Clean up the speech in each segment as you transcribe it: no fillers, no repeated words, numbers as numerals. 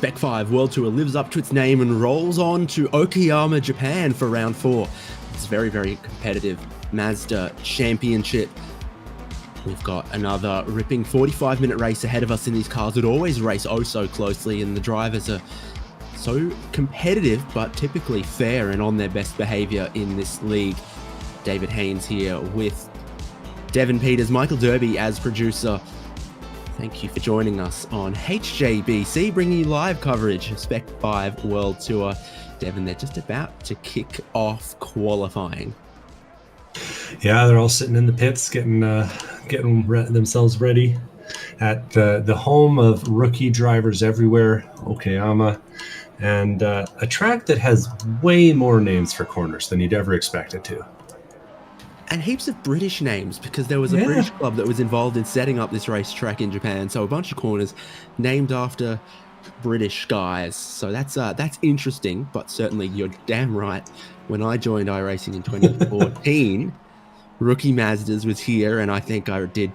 Spec-5 World Tour lives up to its name and rolls on to Okayama, Japan for round 4. It's very, very competitive Mazda Championship. We've got another ripping 45-minute race ahead of us in these cars that always race oh so closely, and the drivers are so competitive but typically fair and on their best behavior in this league. David Haynes here with Devin Peters, Michael Derby as producer. Thank you for joining us on HJBC, bringing you live coverage of Spec-5 World Tour. Devin, they're just about to kick off qualifying. Yeah, they're all sitting in the pits, getting themselves ready at the home of rookie drivers everywhere, Okayama, and a track that has way more names for corners than you'd ever expect it to. And heaps of British names, because there was a British club that was involved in setting up this racetrack in Japan. So a bunch of corners named after British guys. So that's interesting, but certainly you're damn right. When I joined iRacing in 2014, Rookie Mazdas was here, and I think I did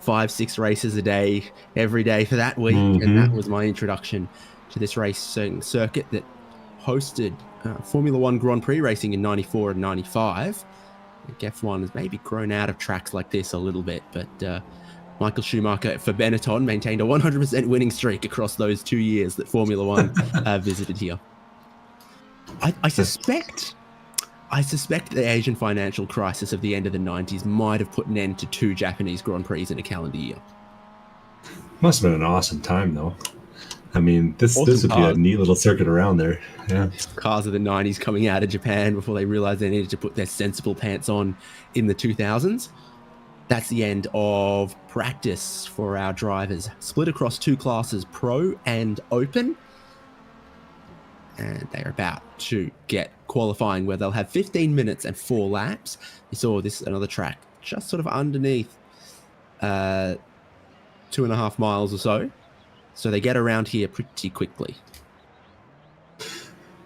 5-6 races a day, every day for that week. And that was my introduction to this racing circuit that hosted Formula One Grand Prix racing in 94 and 95. F1 has maybe grown out of tracks like this a little bit, but Michael Schumacher for Benetton maintained a 100% winning streak across those 2 years that Formula One visited here. I suspect the Asian financial crisis of the end of the 90s might have put an end to 2 Japanese Grand Prix in a calendar year. Must have been an awesome time, though. I mean, this would be a neat little circuit around there. Yeah. Cars of the 90s coming out of Japan before they realized they needed to put their sensible pants on in the 2000s. That's the end of practice for our drivers. Split across 2 classes, Pro and Open. And they're about to get qualifying, where they'll have 15 minutes and 4 laps. You saw this, another track, just sort of underneath 2.5 miles or so. So they get around here pretty quickly.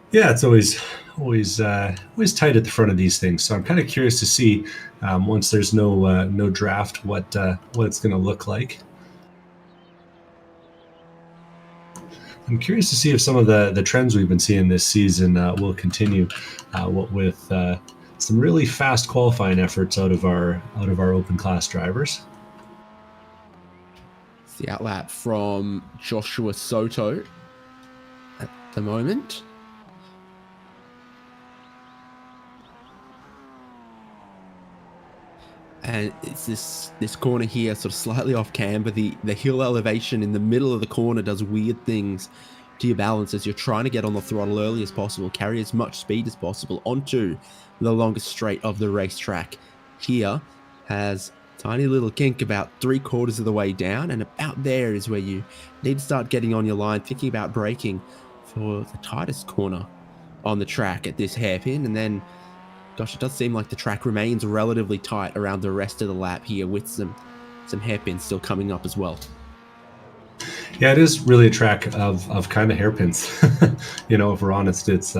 Yeah, it's always tight at the front of these things. So I'm kind of curious to see once there's no draft what it's going to look like. I'm curious to see if some of the trends we've been seeing this season will continue with some really fast qualifying efforts out of our open class drivers. The outlap from Joshua Soto at the moment. And it's this corner here, sort of slightly off camber. The hill elevation in the middle of the corner does weird things to your balance as you're trying to get on the throttle early as possible, carry as much speed as possible onto the longest straight of the racetrack. Here has tiny little kink about 3/4 of the way down, and about there is where you need to start getting on your line, thinking about braking for the tightest corner on the track at this hairpin. And then, gosh, it does seem like the track remains relatively tight around the rest of the lap here, with some hairpins still coming up as well. Yeah, it is really a track of kind of hairpins. If we're honest, it's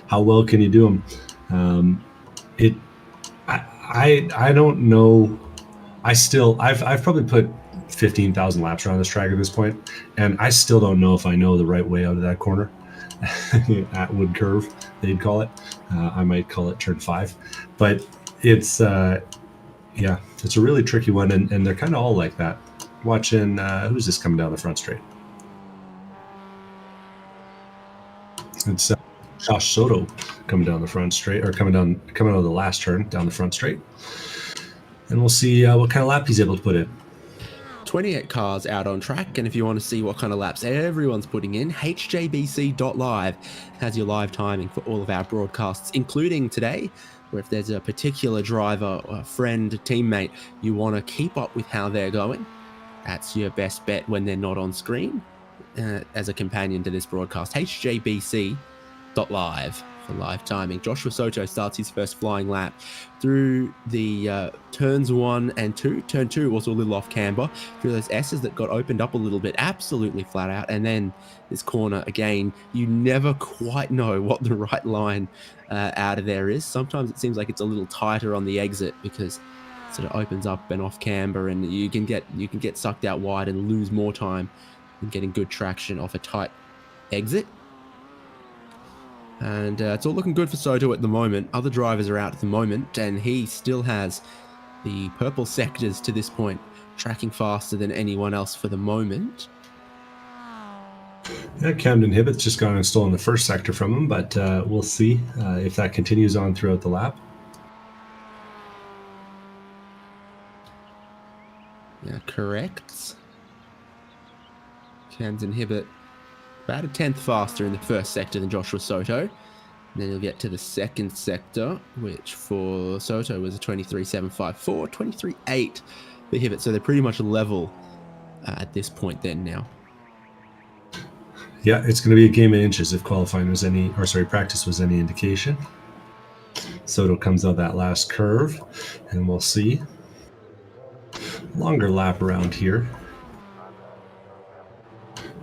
how well can you do them? I don't know. I've probably put 15,000 laps around this track at this point, and I still don't know if I know the right way out of that corner. At Wood Curve, they'd call it. I might call it turn 5, but it's it's a really tricky one, and they're kind of all like that. Watching who's this coming down the front straight? It's Josh Soto coming down the front straight, or coming out of the last turn down the front straight. And we'll see what kind of lap he's able to put in. 28 cars out on track, and if you want to see what kind of laps everyone's putting in, HJBC.live has your live timing for all of our broadcasts, including today, where if there's a particular driver, or a friend, teammate, you want to keep up with how they're going, that's your best bet when they're not on screen as a companion to this broadcast. HJBC.live for live timing. Joshua Soto starts his first flying lap through the turns 1 and 2. Turn 2 also a little off camber through those S's that got opened up a little bit, absolutely flat out. And then this corner again, you never quite know what the right line out of there is. Sometimes it seems like it's a little tighter on the exit because it sort of opens up and off camber, and you can get sucked out wide and lose more time than getting good traction off a tight exit. And it's all looking good for Soto at the moment. Other drivers are out at the moment, and he still has the purple sectors to this point, tracking faster than anyone else for the moment. Yeah, Camden Hibbett's just gone and stolen the first sector from him, but we'll see if that continues on throughout the lap. Yeah, correct. Camden Hibbett about a tenth faster in the first sector than Joshua Soto. And then he'll get to the second sector, which for Soto was a 23.754, 23.8 for Hibbett. So they're pretty much level at this point then now. Yeah, it's going to be a game of inches if qualifying was practice was any indication. Soto comes out that last curve, and we'll see. Longer lap around here.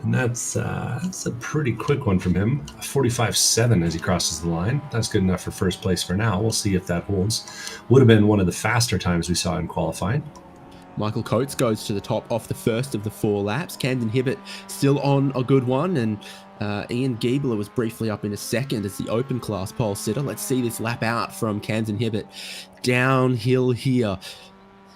And that's a pretty quick one from him. 45.7 as he crosses the line. That's good enough for first place for now. We'll see if that holds. Would have been one of the faster times we saw in qualifying. Michael Coates goes to the top off the first of the 4 laps. Camden Hibbett still on a good one, and Ian Giebler was briefly up in a second as the open class pole sitter. Let's see this lap out from Camden Hibbett. Downhill here.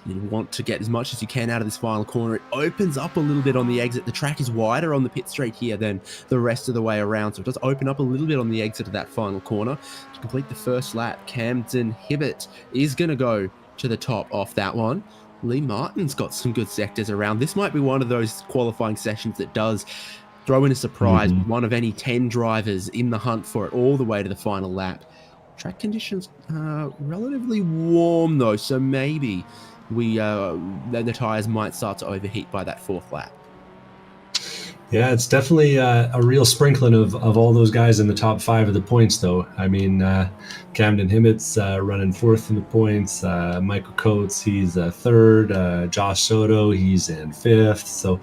You want to get as much as you can out of this final corner. It opens up a little bit on the exit. The track is wider on the pit straight here than the rest of the way around, so it does open up a little bit on the exit of that final corner. To complete the first lap, Camden Hibbett is going to go to the top off that one. Lee Martin's got some good sectors around. This might be one of those qualifying sessions that does throw in a surprise, one of any 10 drivers in the hunt for it all the way to the final lap. Track conditions are relatively warm though, so maybe the tires might start to overheat by that 4th lap. Yeah, it's definitely a real sprinkling of all those guys in the top 5 of the points, though. I mean, Camden Hibbett's running 4th in the points. Michael Coates, he's 3rd. Josh Soto, he's in 5th. So,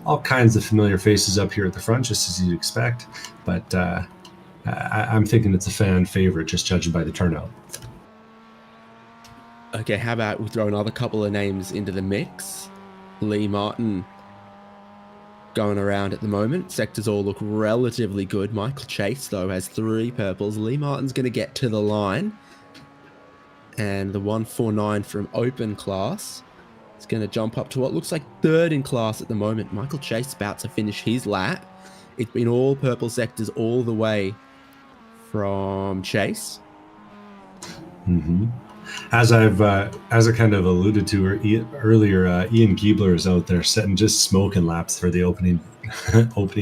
all kinds of familiar faces up here at the front, just as you'd expect. But I'm thinking it's a fan favorite, just judging by the turnout. Okay, how about we throw another couple of names into the mix? Lee Martin going around at the moment. Sectors all look relatively good. Michael Chase, though, has 3 purples. Lee Martin's going to get to the line. And the 149 from open class is going to jump up to what looks like 3rd in class at the moment. Michael Chase is about to finish his lap. It's been all purple sectors all the way from Chase. As I kind of alluded to earlier, Ian Giebler is out there setting just smoking laps for the open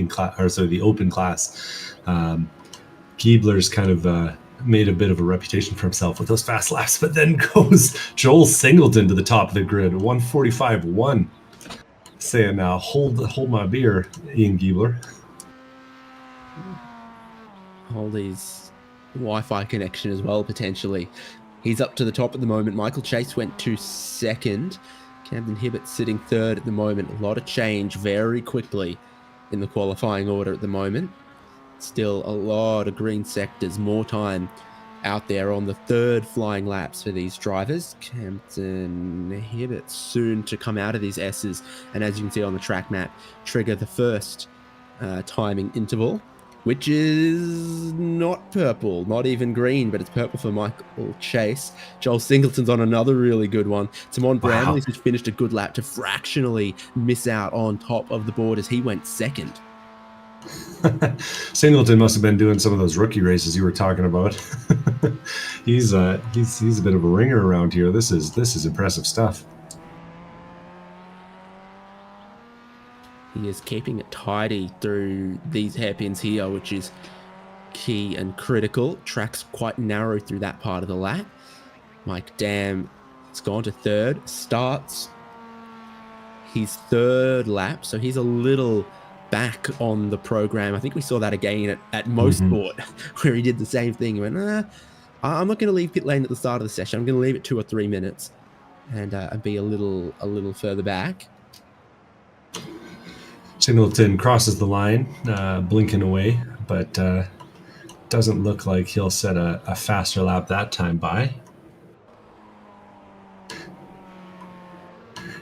class. Giebler's kind of made a bit of a reputation for himself with those fast laps, but then goes Joel Singleton to the top of the grid, 145.1, saying, "Hold my beer, Ian Giebler." Hold his Wi-Fi connection as well, potentially. He's up to the top at the moment. Michael Chase went to 2nd. Camden Hibbett sitting 3rd at the moment. A lot of change very quickly in the qualifying order at the moment. Still a lot of green sectors, more time out there on the 3rd flying laps for these drivers. Camden Hibbett soon to come out of these S's, and as you can see on the track map, trigger the first timing interval, which is not purple, not even green, but it's purple for Michael Chase. Joel Singleton's on another really good one. Timon Bramley's just finished a good lap to fractionally miss out on top of the board as he went 2nd. Singleton must have been doing some of those rookie races you were talking about. He's a bit of a ringer around here. This is impressive stuff. He is keeping it tidy through these hairpins here, which is key and critical. Track's quite narrow through that part of the lap. Mike Dam has gone to 3rd, starts his 3rd lap, so he's a little back on the program. I think we saw that again at Mosport, where he did the same thing. He went, I'm not going to leave pit lane at the start of the session. I'm going to leave it 2 or 3 minutes and be a little further back. Singleton crosses the line, blinking away, but doesn't look like he'll set a faster lap that time by.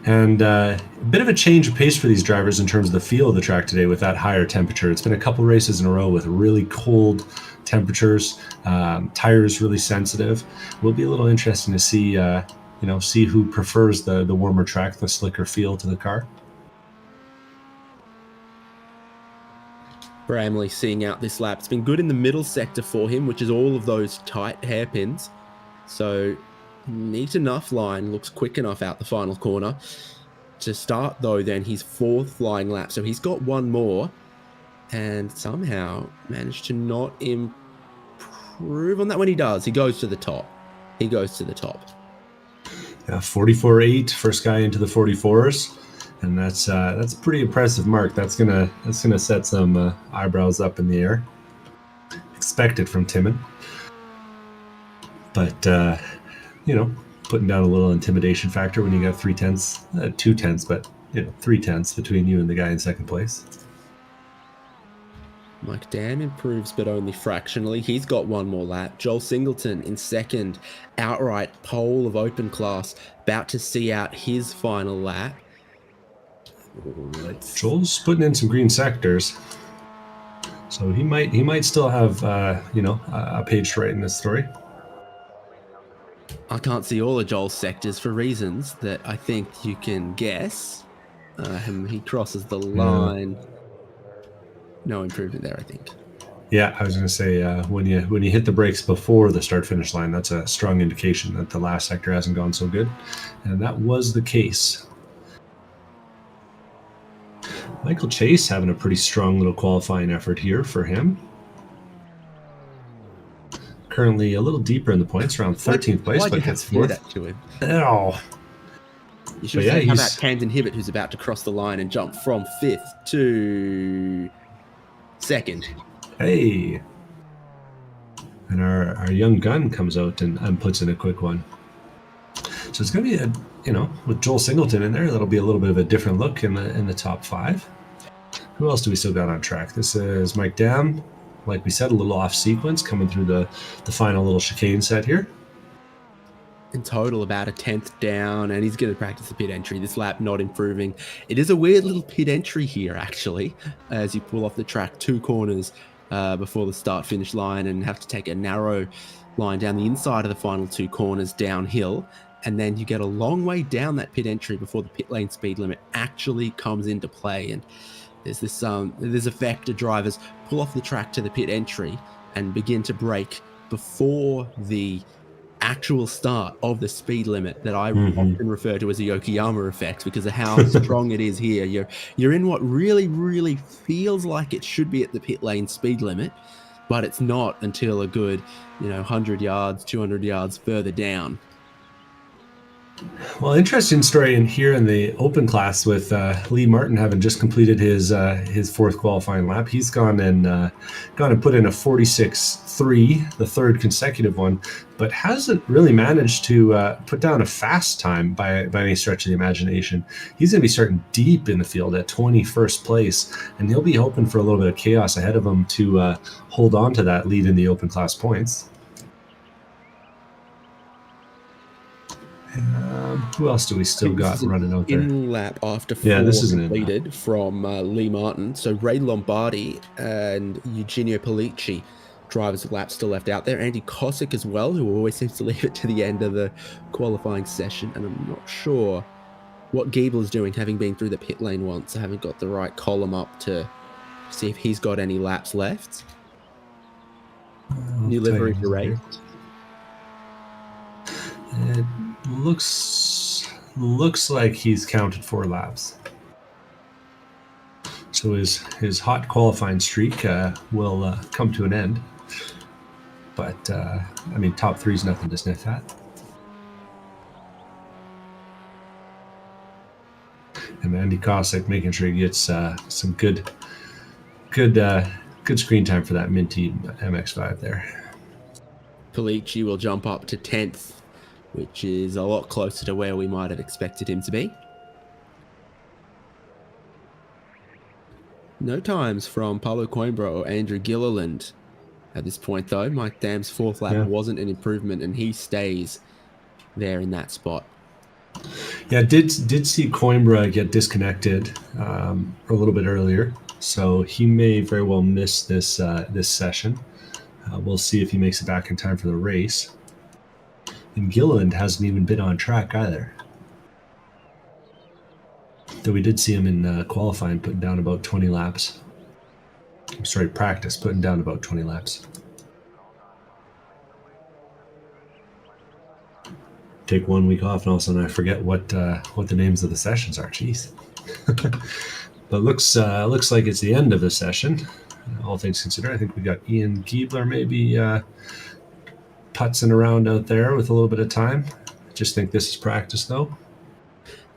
And a bit of a change of pace for these drivers in terms of the feel of the track today with that higher temperature. It's been a couple races in a row with really cold temperatures, tires really sensitive. Will be a little interesting to see, see who prefers the warmer track, the slicker feel to the car. Bramley seeing out this lap. It's been good in the middle sector for him, which is all of those tight hairpins. So neat enough line, looks quick enough out the final corner. To start, though, then his 4th flying lap. So he's got one more and somehow managed to not improve on that when he does. He goes to the top. He goes to the top. Yeah, 44.8, first guy into the 44s. And that's a pretty impressive mark. That's gonna set some eyebrows up in the air. Expected from Timon, but putting down a little intimidation factor when you got 2 tenths, but 3 tenths between you and the guy in second place. Mike Dam improves, but only fractionally. He's got one more lap. Joel Singleton in second, outright pole of open class, about to see out his final lap. Joel's putting in some green sectors, so he might still have a page to write in this story. I can't see all of Joel's sectors for reasons that I think you can guess. He crosses the line. No improvement there, I think. Yeah, I was going to say when you hit the brakes before the start-finish line, that's a strong indication that the last sector hasn't gone so good, and that was the case. Michael Chase having a pretty strong little qualifying effort here for him. Currently a little deeper in the points, around 13th place, but gets 4th. That to him? Oh. You should say, how about Camden Hibbert, who's about to cross the line and jump from 5th to 2nd. Hey. And our young gun comes out and puts in a quick one. So it's going to be with Joel Singleton in there, that'll be a little bit of a different look in the top 5. Who else do we still got on track? This is Mike Dam. Like we said, a little off sequence coming through the final little chicane set here. In total, about a 10th down, and he's going to practice the pit entry. This lap not improving. It is a weird little pit entry here, actually, as you pull off the track 2 corners before the start-finish line and have to take a narrow line down the inside of the final 2 corners downhill. And then you get a long way down that pit entry before the pit lane speed limit actually comes into play. And there's this effect of drivers pull off the track to the pit entry and begin to brake before the actual start of the speed limit that I often refer to as the Okayama effect because of how strong it is here. You're in what really, really feels like it should be at the pit lane speed limit, but it's not until a good 100 yards, 200 yards further down. Well, interesting story in here in the open class with Lee Martin having just completed his 4th qualifying lap. He's gone and put in a 46.3, the 3rd consecutive one, but hasn't really managed to put down a fast time by any stretch of the imagination. He's going to be starting deep in the field at 21st place, and he'll be hoping for a little bit of chaos ahead of him to hold on to that lead in the open class points. Who else do we still got running out there? In lap after 4 completed from Lee Martin. So Ray Lombardi and Eugenio Pellicci, drivers of laps still left out there. Andy Kosick as well, who always seems to leave it to the end of the qualifying session. And I'm not sure what Giebel's doing, having been through the pit lane once. I haven't got the right column up to see if he's got any laps left. New livery for Ray. It looks like he's counted 4 laps. So his hot qualifying streak will come to an end. But top 3 is nothing to sniff at. And Andy Kosick making sure he gets some good screen time for that minty MX-5 there. Pellicci will jump up to 10th. Which is a lot closer to where we might have expected him to be. No times from Paulo Coimbra or Andrew Gilliland at this point, though. Mike Dam's 4th lap wasn't an improvement, and he stays there in that spot. Yeah, did see Coimbra get disconnected a little bit earlier, so he may very well miss this this session. We'll see if he makes it back in time for the race. And Gilliland hasn't even been on track either. Though we did see him in qualifying putting down about 20 laps. I'm sorry, practice putting down about 20 laps. Take 1 week off, and all of a sudden I forget what the names of the sessions are. Jeez. But looks like it's the end of the session. All things considered, I think we got Ian Giebler maybe putzing around out there with a little bit of time. Just think this is practice, though.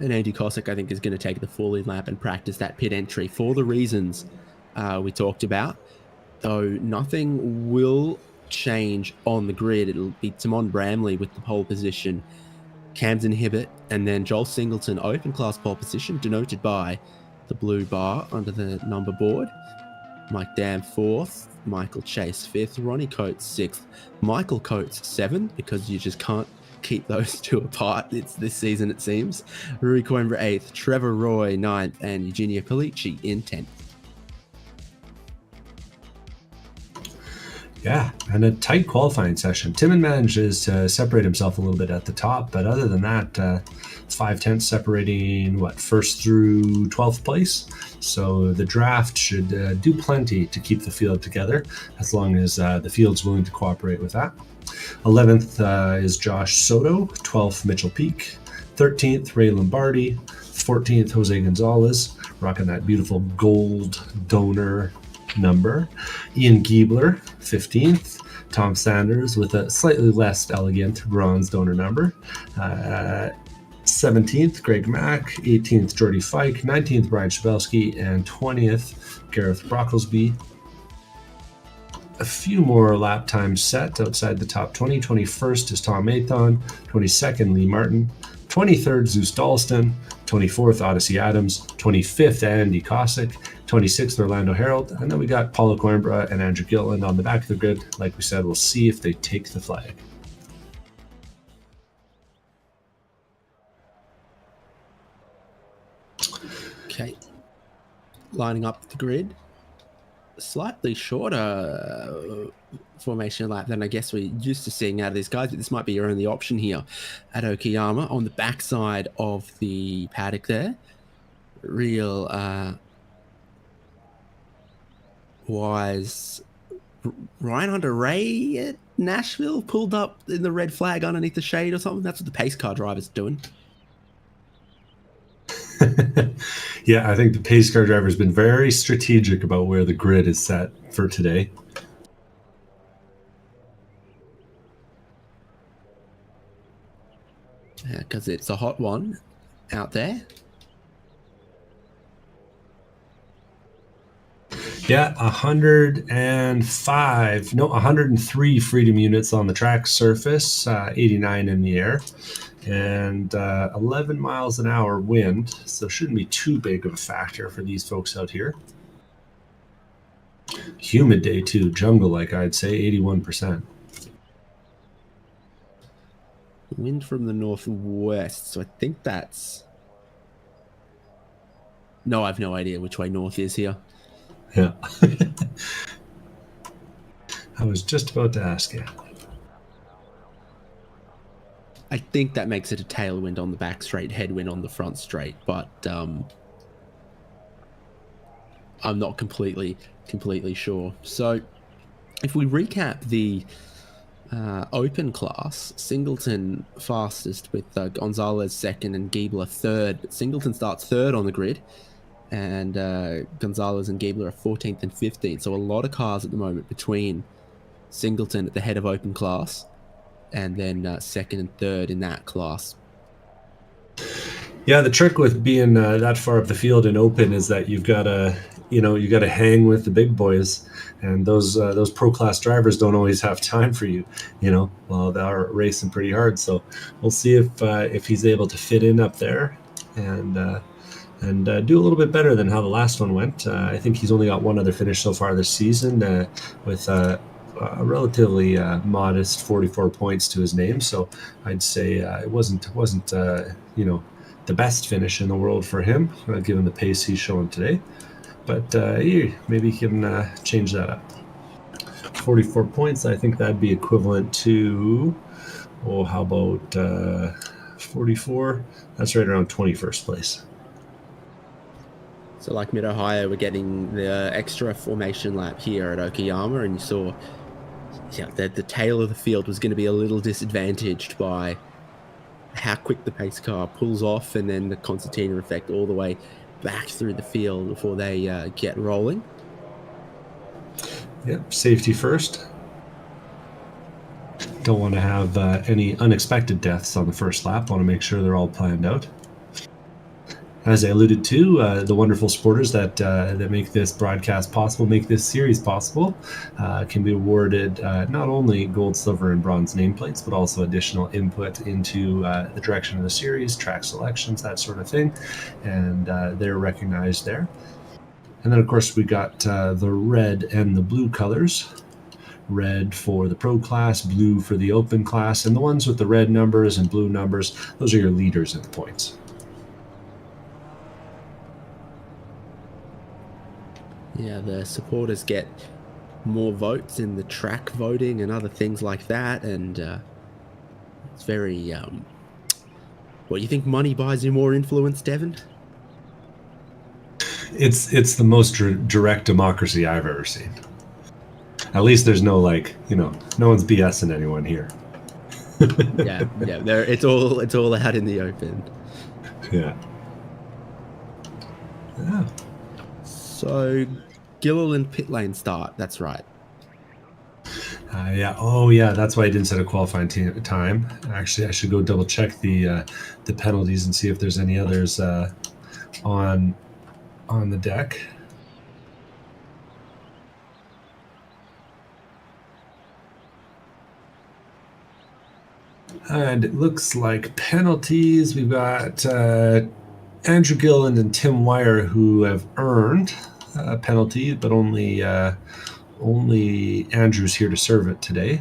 And Andy Cossack, I think, is going to take the full lap and practice that pit entry for the reasons we talked about. Though nothing will change on the grid. It'll be Timon Bramley with the pole position, Camden Hibbett, and then Joel Singleton, open class pole position, denoted by the blue bar under the number board. Mike Dam 4th, Michael Chase 5th, Ronnie Coates 6th, Michael Coates 7th, because you just can't keep those two apart. It's this season, it seems. Rui Coimbra 8th, Trevor Roy 9th, and Eugenia Palici in 10th. Yeah, and a tight qualifying session. Timon manages to separate himself a little bit at the top, but other than that, it's 5/10 separating, first through 12th place. So the draft should do plenty to keep the field together, as long as the field's willing to cooperate with that. 11th is Josh Soto, 12th Mitchell Peak, 13th Ray Lombardi, 14th Jose Gonzalez, rocking that beautiful gold donor number. Ian Giebler, 15th. Tom Sanders with a slightly less elegant bronze donor number. 17th, Greg Mack. 18th, Jordy Fike. 19th, Brian Shabelsky. And 20th, Gareth Brocklesby. A few more lap times set outside the top 20. 21st is Tom Athon. 22nd, Lee Martin. 23rd, Zeus Dalston. 24th, Odyssey Adams. 25th, Andy Cossack. 26th, Orlando Herald. And then we got Paulo Coimbra and Andrew Gilliland on the back of the grid. Like we said, we'll see if they take the flag. Okay. Lining up the grid. Slightly shorter formation lap than I guess we're used to seeing out of these guys, but this might be your only option here at Okayama on the backside of the paddock there. Real wise Ryan Hunter Ray at Nashville pulled up in the red flag underneath the shade or something. That's what the pace car driver's doing. Yeah, I think the pace car driver has been very strategic about where the grid is set for today. Yeah, because it's a hot one out there. Yeah, 103 freedom units on the track surface, 89 in the air, and 11 miles an hour wind, so shouldn't be too big of a factor for these folks out here. Humid day too, jungle-like, I'd say, 81%. Wind from the northwest, so I think that's... No, I have no idea which way north is here. Yeah. I was just about to ask you. I think that makes it a tailwind on the back straight, headwind on the front straight, but I'm not completely sure. So if we recap the open class, Singleton fastest with Gonzalez second and Giebler third, but Singleton starts third on the grid, and Gonzalez and Giebler are 14th and 15th. So a lot of cars at the moment between Singleton at the head of open class and then second and third in that class. Yeah, the trick with being that far up the field in open is that you've got to, hang with the big boys, and those pro class drivers don't always have time for you, while they are racing pretty hard. So we'll see if he's able to fit in up there and do a little bit better than how the last one went. I think he's only got one other finish so far this season with a relatively modest 44 points to his name. So I'd say it wasn't that the best finish in the world for him, given the pace he's showing today. But maybe he can change that up. 44 points, I think that'd be equivalent to, how about 44? That's right around 21st place. So like Mid-Ohio, we're getting the extra formation lap here at Okayama, and you saw that the tail of the field was going to be a little disadvantaged by how quick the pace car pulls off, and then the concertina effect all the way back through the field before they get rolling. Yep, safety first. Don't want to have any unexpected deaths on the first lap. Want to make sure they're all planned out. As I alluded to, the wonderful supporters that make this broadcast possible, make this series possible, can be awarded not only gold, silver, and bronze nameplates, but also additional input into the direction of the series, track selections, that sort of thing. And they're recognized there. And then, of course, we got the red and the blue colors. Red for the pro class, blue for the open class. And the ones with the red numbers and blue numbers, those are your leaders in the points. Yeah, the supporters get more votes in the track voting and other things like that, and it's very... What, you think money buys you more influence, Devon? It's the most direct democracy I've ever seen. At least there's no, no one's BSing anyone here. yeah, it's all out in the open. Yeah. So, Gilliland pit lane start. That's right. Yeah. Oh, yeah. That's why I didn't set a qualifying time. Actually, I should go double check the penalties and see if there's any others on the deck. And it looks like penalties. We've got Andrew Gilliland and Tim Wire who have earned a penalty, but only Andrew's here to serve it today.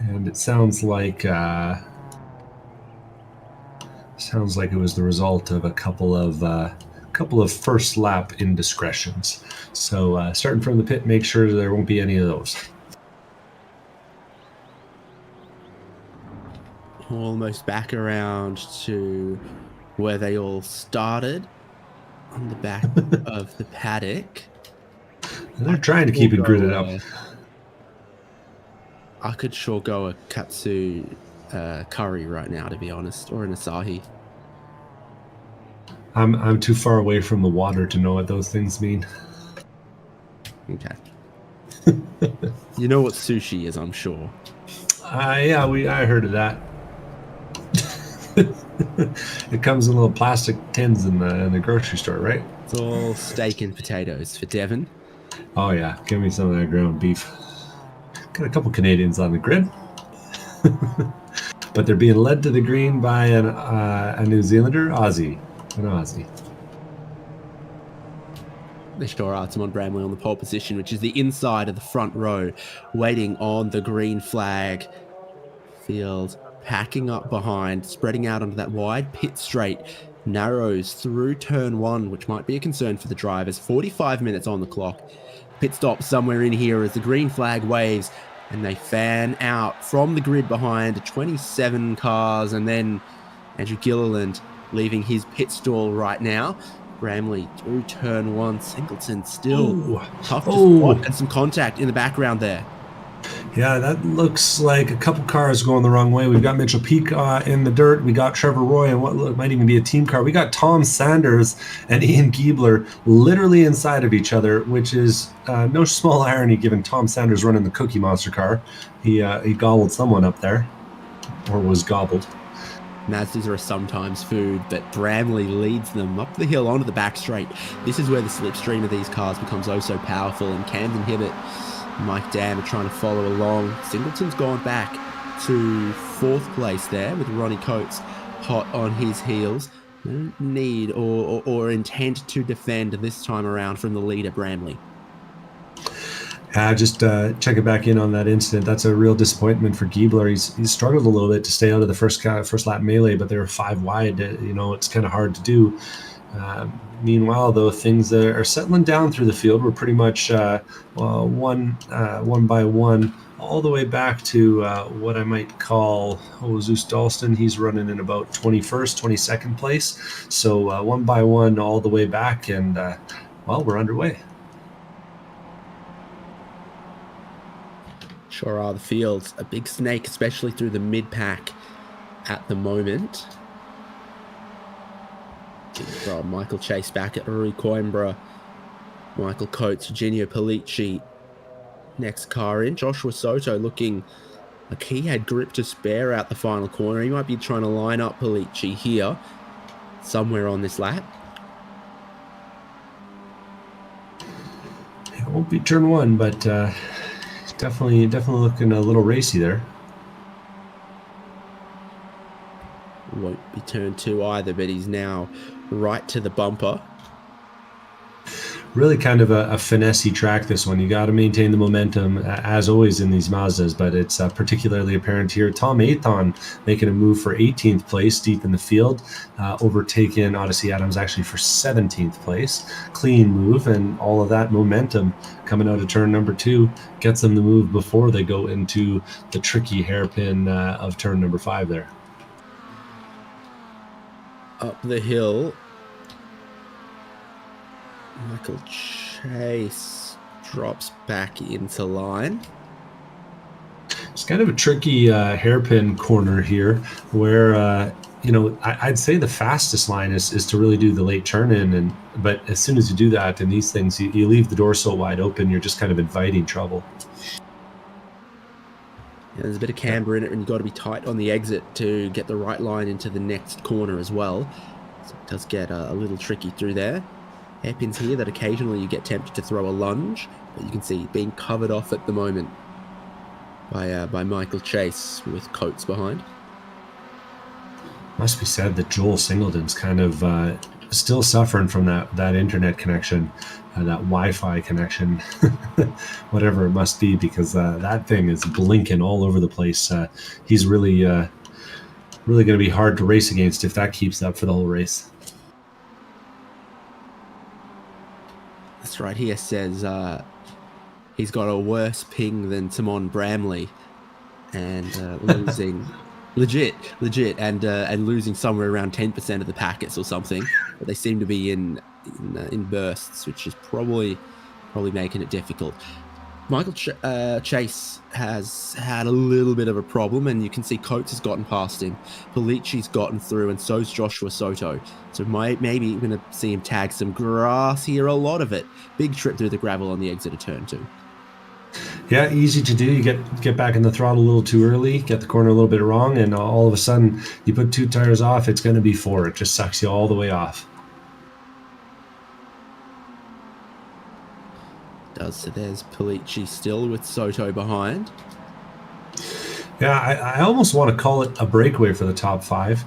And it sounds like it was the result of a couple of first lap indiscretions. So starting from the pit, make sure there won't be any of those. Almost back around to where they all started, on the back of the paddock. And they're trying to keep it gridded up. I could sure go a Katsu curry right now, to be honest, or an Asahi. I'm too far away from the water to know what those things mean. Okay. You know what sushi is, I'm sure. Yeah, I heard of that. It comes in little plastic tins in the grocery store, right? It's all steak and potatoes for Devon. Oh yeah, give me some of that ground beef. Got a couple Canadians on the grid, but they're being led to the green by a New Zealander, an Aussie. They sure are. Timon Bramley on the pole position, which is the inside of the front row, waiting on the green flag. Field packing up behind, spreading out onto that wide pit straight, narrows through turn one, which might be a concern for the drivers. 45 minutes on the clock. Pit stop somewhere in here as the green flag waves, and they fan out from the grid behind 27 cars, and then Andrew Gilliland leaving his pit stall right now. Bramley through turn one. Singleton still tough to spot, and some contact in the background there. Yeah, that looks like a couple cars going the wrong way. We've got Mitchell Peak in the dirt. We got Trevor Roy and what might even be a team car. We got Tom Sanders and Ian Giebler literally inside of each other, which is no small irony given Tom Sanders running the Cookie Monster car. He gobbled someone up there, or was gobbled. Mazdas are sometimes food, but Bramley leads them up the hill onto the back straight. This is where the slipstream of these cars becomes oh so powerful, and Camden Hibbett, Mike Dan are trying to follow along. Singleton's gone back to fourth place there with Ronnie Coates hot on his heels. No need or intent to defend this time around from the leader, Bramley. Just checking back in on that incident. That's a real disappointment for Giebler. He's struggled a little bit to stay out of the first lap melee, but they were 5 wide. It's kind of hard to do. Meanwhile, though, things are settling down through the field. We're pretty much one by one, all the way back to what I might call Zeus Dalston. He's running in about 21st, 22nd place. So one by one, all the way back, and we're underway. Sure are. The field's a big snake, especially through the mid-pack at the moment. From Michael Chase back at Rui Coimbra, Michael Coates, Virginio Polici next car in. Joshua Soto looking like he had grip to spare out the final corner. He might be trying to line up Polici here somewhere on this lap. It won't be turn 1, but definitely looking a little racy there. Won't be turn 2 either, but he's now right to the bumper. Really kind of a finessey track, this one. You got to maintain the momentum, as always in these Mazdas, but it's particularly apparent here. Tom Athon making a move for 18th place deep in the field, overtaking Odyssey Adams actually for 17th place. Clean move, and all of that momentum coming out of turn number 2 gets them the move before they go into the tricky hairpin of turn number 5 there. Up the hill, Michael Chase drops back into line. It's kind of a tricky hairpin corner here where, I'd say the fastest line is to really do the late turn in. But as soon as you do that in these things, you leave the door so wide open, you're just kind of inviting trouble. Yeah, there's a bit of camber in it, and you've got to be tight on the exit to get the right line into the next corner as well. So it does get a little tricky through there. Hairpins here that occasionally you get tempted to throw a lunge, but you can see being covered off at the moment by Michael Chase with Coates behind. Must be said that Joel Singleton's kind of still suffering from that internet connection, that Wi-Fi connection, whatever it must be, because that thing is blinking all over the place. He's really going to be hard to race against if that keeps up for the whole race. That's right. Here says he's got a worse ping than Timon Bramley, and losing legit, and losing somewhere around 10% of the packets or something. But they seem to be in bursts, which is probably making it difficult. Michael Chase has had a little bit of a problem, and you can see Coates has gotten past him. Polici's gotten through, and so's Joshua Soto. So maybe you're going to see him tag some grass here, a lot of it. Big trip through the gravel on the exit of turn 2. Yeah, easy to do. You get back in the throttle a little too early, get the corner a little bit wrong, and all of a sudden you put 2 tires off, it's going to be 4. It just sucks you all the way off. So there's Polici still with Soto behind. Yeah, I almost want to call it a breakaway for the top 5.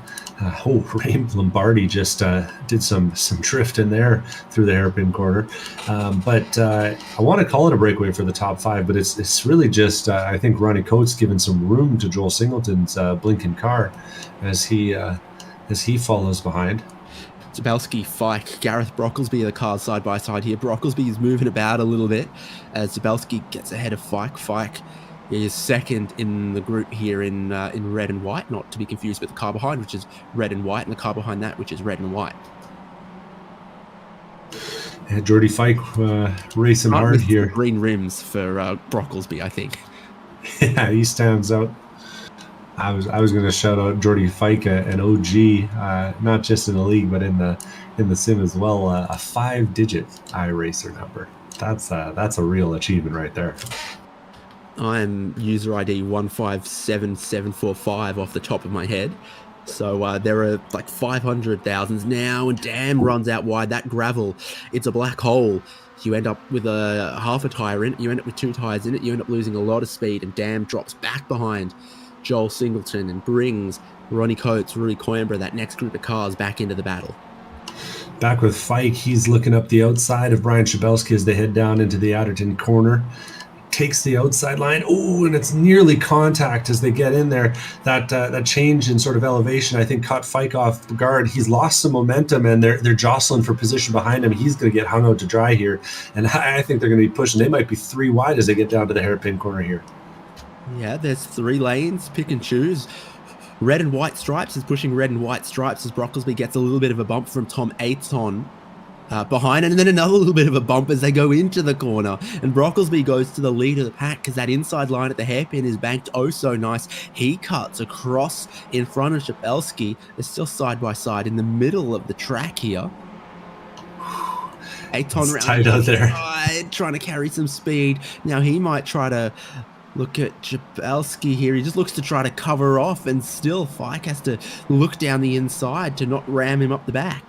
Ray Lombardi just did some drift in there through the hairpin corner. But I want to call it a breakaway for the top 5, but it's really just, I think, Ronnie Coates giving some room to Joel Singleton's blinking car as he follows behind. Zabelski, Fike, Gareth Brocklesby are the cars side by side here. Brocklesby is moving about a little bit as Zabelski gets ahead of Fike. Fike is second in the group here in red and white, not to be confused with the car behind, which is red and white, and the car behind that, which is red and white. Yeah, Jordy Fike racing hard here. Green rims for Brocklesby, I think. Yeah, he stands out. I was going to shout out Jordy Fike, an OG, not just in the league but in the sim as well. A 5-digit iRacer number. That's a real achievement right there. I'm user ID 157745 off the top of my head. So there are like 500,000s now, and damn runs out wide. That gravel, it's a black hole. You end up with a half a tire in it. You end up with 2 tires in it. You end up losing a lot of speed, and damn drops back behind Joel Singleton and brings Ronnie Coates, Rui Coimbra, that next group of cars, back into the battle. Back with Fike, he's looking up the outside of Brian Chabelski as they head down into the Atherton corner. takes the outside line. Oh, and it's nearly contact as they get in there. That change in sort of elevation, I think, caught Fike off guard. He's lost some momentum, and they're jostling for position behind him. He's going to get hung out to dry here, and I think they're going to be pushing. They might be 3 wide as they get down to the hairpin corner here. Yeah, there's 3 lanes, pick and choose. Red and white stripes is pushing red and white stripes as Brocklesby gets a little bit of a bump from Tom Aiton behind, and then another little bit of a bump as they go into the corner. And Brocklesby goes to the lead of the pack because that inside line at the hairpin is banked oh so nice. He cuts across in front of Shapelski. They're still side by side in the middle of the track here. Aiton round tight out there, trying to carry some speed. Now he might try to look at Japelski here. He just looks to try to cover off, and still Fike has to look down the inside to not ram him up the back.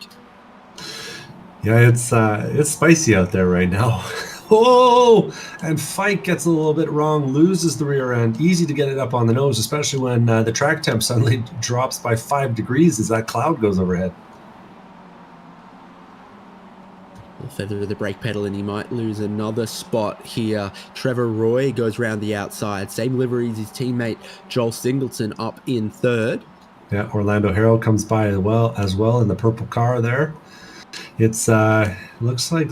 Yeah, it's spicy out there right now. Oh, and Fike gets a little bit wrong, loses the rear end. Easy to get it up on the nose, especially when the track temp suddenly drops by 5 degrees as that cloud goes overhead. Feather of the brake pedal, and he might lose another spot here. Trevor Roy goes round the outside. Same livery as his teammate Joel Singleton up in 3rd. Yeah, Orlando Harrell comes by as well in the purple car there. It's looks like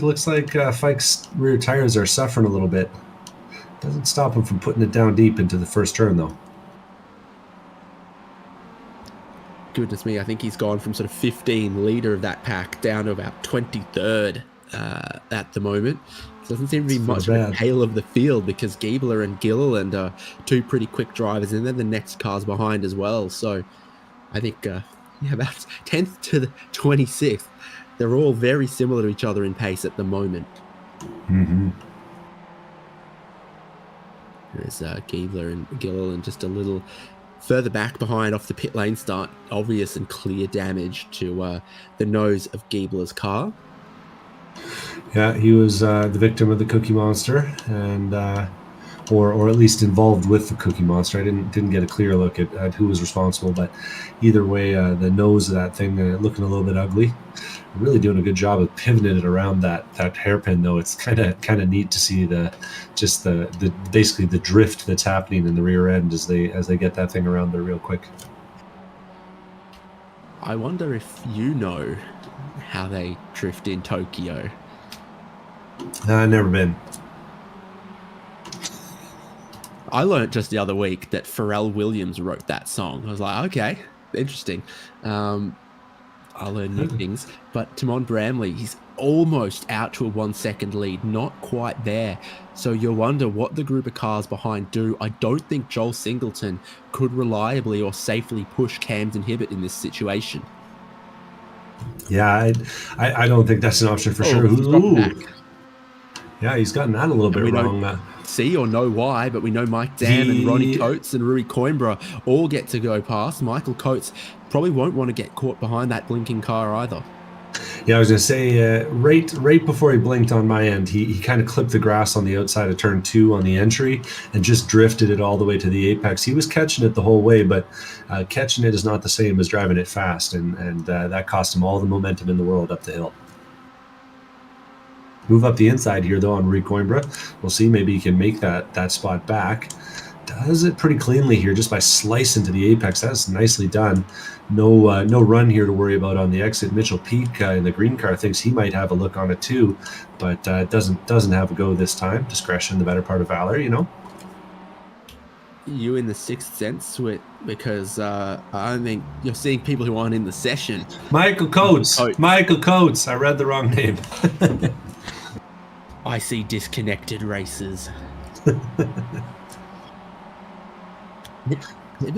Fike's rear tires are suffering a little bit. Doesn't stop him from putting it down deep into the first turn though. Goodness me, I think he's gone from sort of 15 leader of that pack down to about 23rd at the moment. So doesn't seem to be much of a tail of the field because Giebler and Gilliland are 2 pretty quick drivers, and then the next car's behind as well. So I think about 10th to the 26th. They're all very similar to each other in pace at the moment. Mm-hmm. There's Giebler and Gilliland just a little further back behind off the pit lane start. Obvious and clear damage to the nose of Giebler's car. Yeah, he was the victim of the Cookie Monster, and or at least involved with the Cookie Monster. I didn't get a clear look at who was responsible, but either way, the nose of that thing looking a little bit ugly. Really doing a good job of pivoting it around that hairpin, though. It's kind of neat to see the basically the drift that's happening in the rear end as they get that thing around there real quick. I wonder if you know how they drift in Tokyo. Never been. I learned just the other week that Pharrell Williams wrote that song. I was like, okay, interesting. I learned new things. But Timon Bramley, he's almost out to a 1-second lead, not quite there. So you'll wonder what the group of cars behind do. I don't think Joel Singleton could reliably or safely push Camden Hibbert in this situation. Yeah, I don't think that's an option for sure. Yeah, he's gotten that a little bit wrong. See or know why, but we know Mike Dam and Ronnie Coates and Rui Coimbra all get to go past. Michael Coates probably won't want to get caught behind that blinking car either. Yeah, I was going to say, right before he blinked on my end, he kind of clipped the grass on the outside of turn 2 on the entry and just drifted it all the way to the apex. He was catching it the whole way, but catching it is not the same as driving it fast, and that cost him all the momentum in the world up the hill. Move up the inside here, though, on Rui Coimbra. We'll see. Maybe he can make that spot back. Does it pretty cleanly here just by slicing to the apex. That's nicely done. No run here to worry about on the exit. Mitchell Peak in the green car thinks he might have a look on it too, but doesn't have a go this time. Discretion, the better part of valor, you know. You in the sixth sense with, because I think you're seeing people who aren't in the session. Michael Coates. Michael Coates. I read the wrong name. I see disconnected races.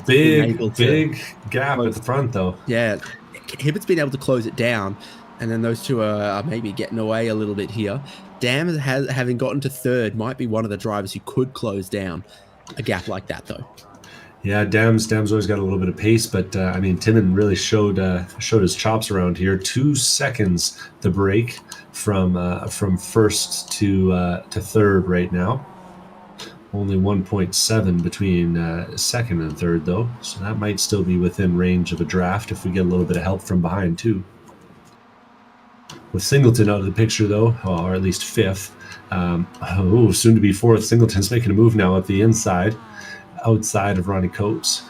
Big gap at the front, though. Yeah, Hibbert's been able to close it down, and then those two are maybe getting away a little bit here. Dam, having gotten to third, might be one of the drivers who could close down a gap like that, though. Yeah, Dam's always got a little bit of pace, but I mean, Timon really showed his chops around here. 2 seconds the break from first to third right now. Only 1.7 between second and third, though, so that might still be within range of a draft if we get a little bit of help from behind too. With Singleton out of the picture, though, or at least fifth. Soon to be fourth. Singleton's making a move now at the inside, outside of Ronnie Coates.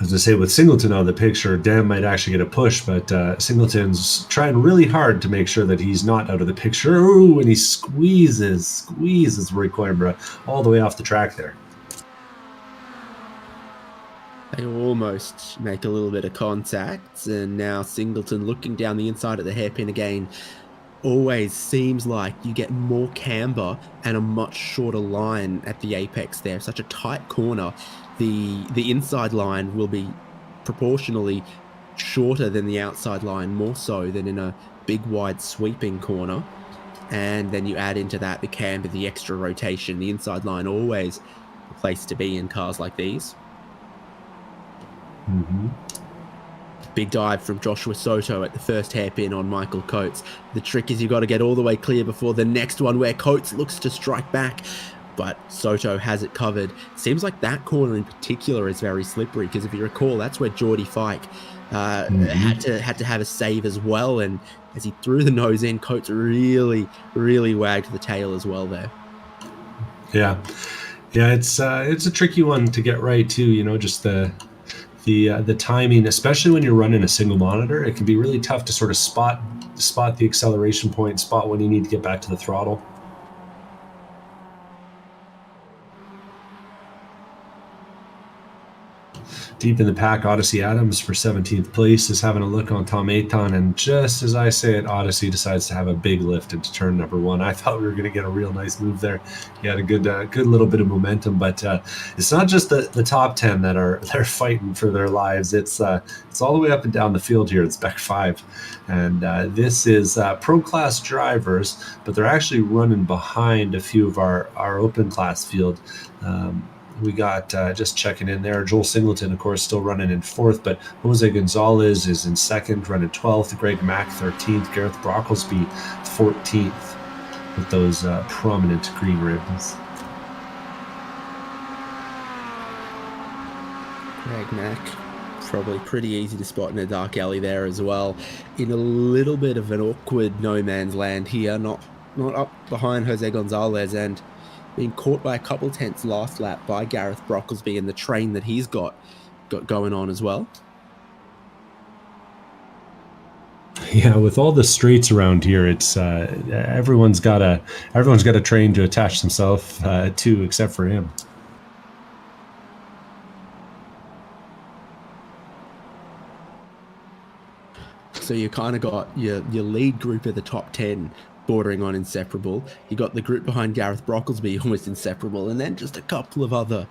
As I say, with Singleton out of the picture, Dan might actually get a push, but Singleton's trying really hard to make sure that he's not out of the picture. Ooh, and he squeezes Roy Coimbra all the way off the track there. They almost make a little bit of contact, and now Singleton looking down the inside of the hairpin again. Always seems like you get more camber and a much shorter line at the apex there. Such a tight corner. The inside line will be proportionally shorter than the outside line, more so than in a big, wide, sweeping corner. And then you add into that the camber, the extra rotation. The inside line always a place to be in cars like these. Mm-hmm. Big dive from Joshua Soto at the first hairpin on Michael Coates. The trick is you've got to get all the way clear before the next one where Coates looks to strike back, but Soto has it covered. Seems like that corner in particular is very slippery, because if you recall, that's where Geordie Fike had to have a save as well, and as he threw the nose in, Coates really wagged the tail as well there. Yeah, it's a tricky one to get right too. You know, just the timing, especially when you're running a single monitor, it can be really tough to sort of spot the acceleration point, spot when you need to get back to the throttle. Deep in the pack, Odyssey Adams for 17th place is having a look on Tom Aiton, and just as I say it, Odyssey decides to have a big lift into turn number one. I thought we were going to get a real nice move there. He had a good little bit of momentum, but it's not just the top 10 they're fighting for their lives. It's all the way up and down the field here at Spec-5, and this is pro class drivers, but they're actually running behind a few of our open class field. We got, just checking in there, Joel Singleton, of course, still running in fourth, but Jose Gonzalez is in second, running 12th, Greg Mack 13th, Gareth Brocklesby 14th with those prominent green ribbons. Greg Mack, probably pretty easy to spot in a dark alley there as well. In a little bit of an awkward no man's land here, not up behind Jose Gonzalez, and being caught by a couple tenths last lap by Gareth Brocklesby and the train that he's got going on as well. Yeah, with all the straights around here, it's everyone's got a train to attach themselves to, except for him. So you kind of got your lead group of the top 10 bordering on inseparable. You got the group behind Gareth Brocklesby almost inseparable, and then just a couple of other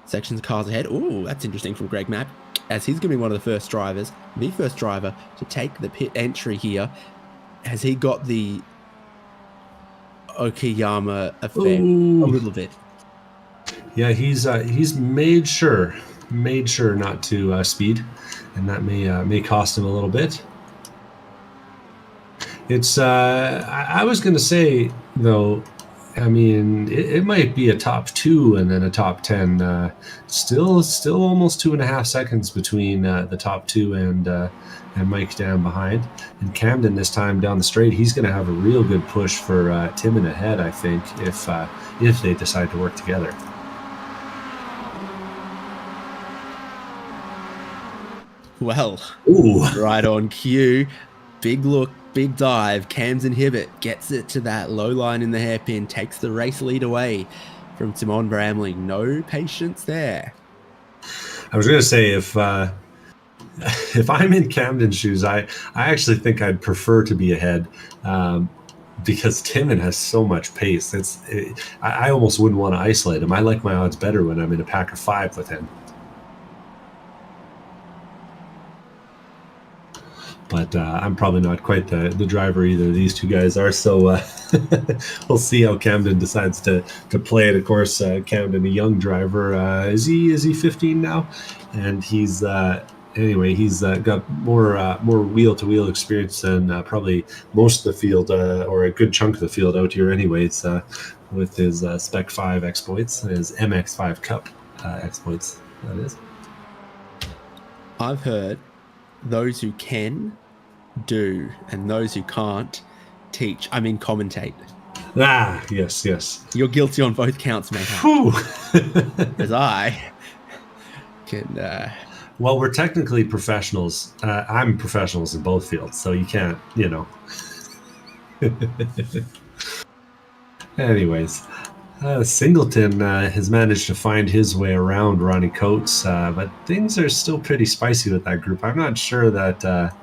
sections of cars ahead. Oh, that's interesting from Greg Mack, as he's going to be one of the first driver to take the pit entry here. Has he got the Okayama effect a little bit? Yeah, he's made sure not to speed, and that may cost him a little bit. It's I was going to say, though, I mean, it might be a top 2 and then a top 10. Still almost 2.5 seconds between the top 2 and Mike down behind. And Camden this time down the straight, he's going to have a real good push for Timon ahead, I think, if they decide to work together. Well, ooh, right on cue. Big look. Big dive, Cam's inhibit, gets it to that low line in the hairpin, takes the race lead away from Timon Bramley. No patience there. I was going to say, if I'm in Camden's shoes, I actually think I'd prefer to be ahead, because Timon has so much pace. I almost wouldn't want to isolate him. I like my odds better when I'm in a pack of 5 with him. But I'm probably not quite the driver either. These two guys are, so we'll see how Camden decides to play it. Of course, Camden, a young driver, is he 15 now? And he's he's got more wheel-to-wheel experience than probably most of the field, or a good chunk of the field out here anyways, with his Spec-5 exploits, his MX-5 Cup exploits, that is. I've heard those who can do, and those who can't teach. I mean, commentate. Ah, yes, yes. You're guilty on both counts, mate. Whew. As I can. Well, we're technically professionals. I'm professionals in both fields, so you can't, you know. Anyways, Singleton has managed to find his way around Ronnie Coates, but things are still pretty spicy with that group. I'm not sure that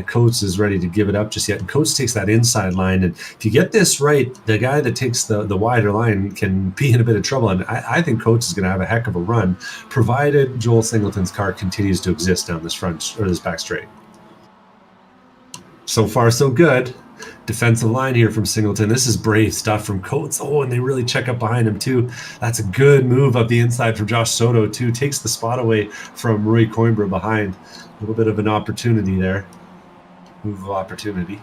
Coates is ready to give it up just yet. And Coates takes that inside line, and if you get this right, the guy that takes the wider line can be in a bit of trouble. And I think Coates is going to have a heck of a run, provided Joel Singleton's car continues to exist down this front or this back straight. So far, so good. Defensive line here from Singleton. This is brave stuff from Coates. Oh, and they really check up behind him too. That's a good move up the inside from Josh Soto too. Takes the spot away from Rui Coimbra behind. A little bit of an opportunity there. Move of opportunity.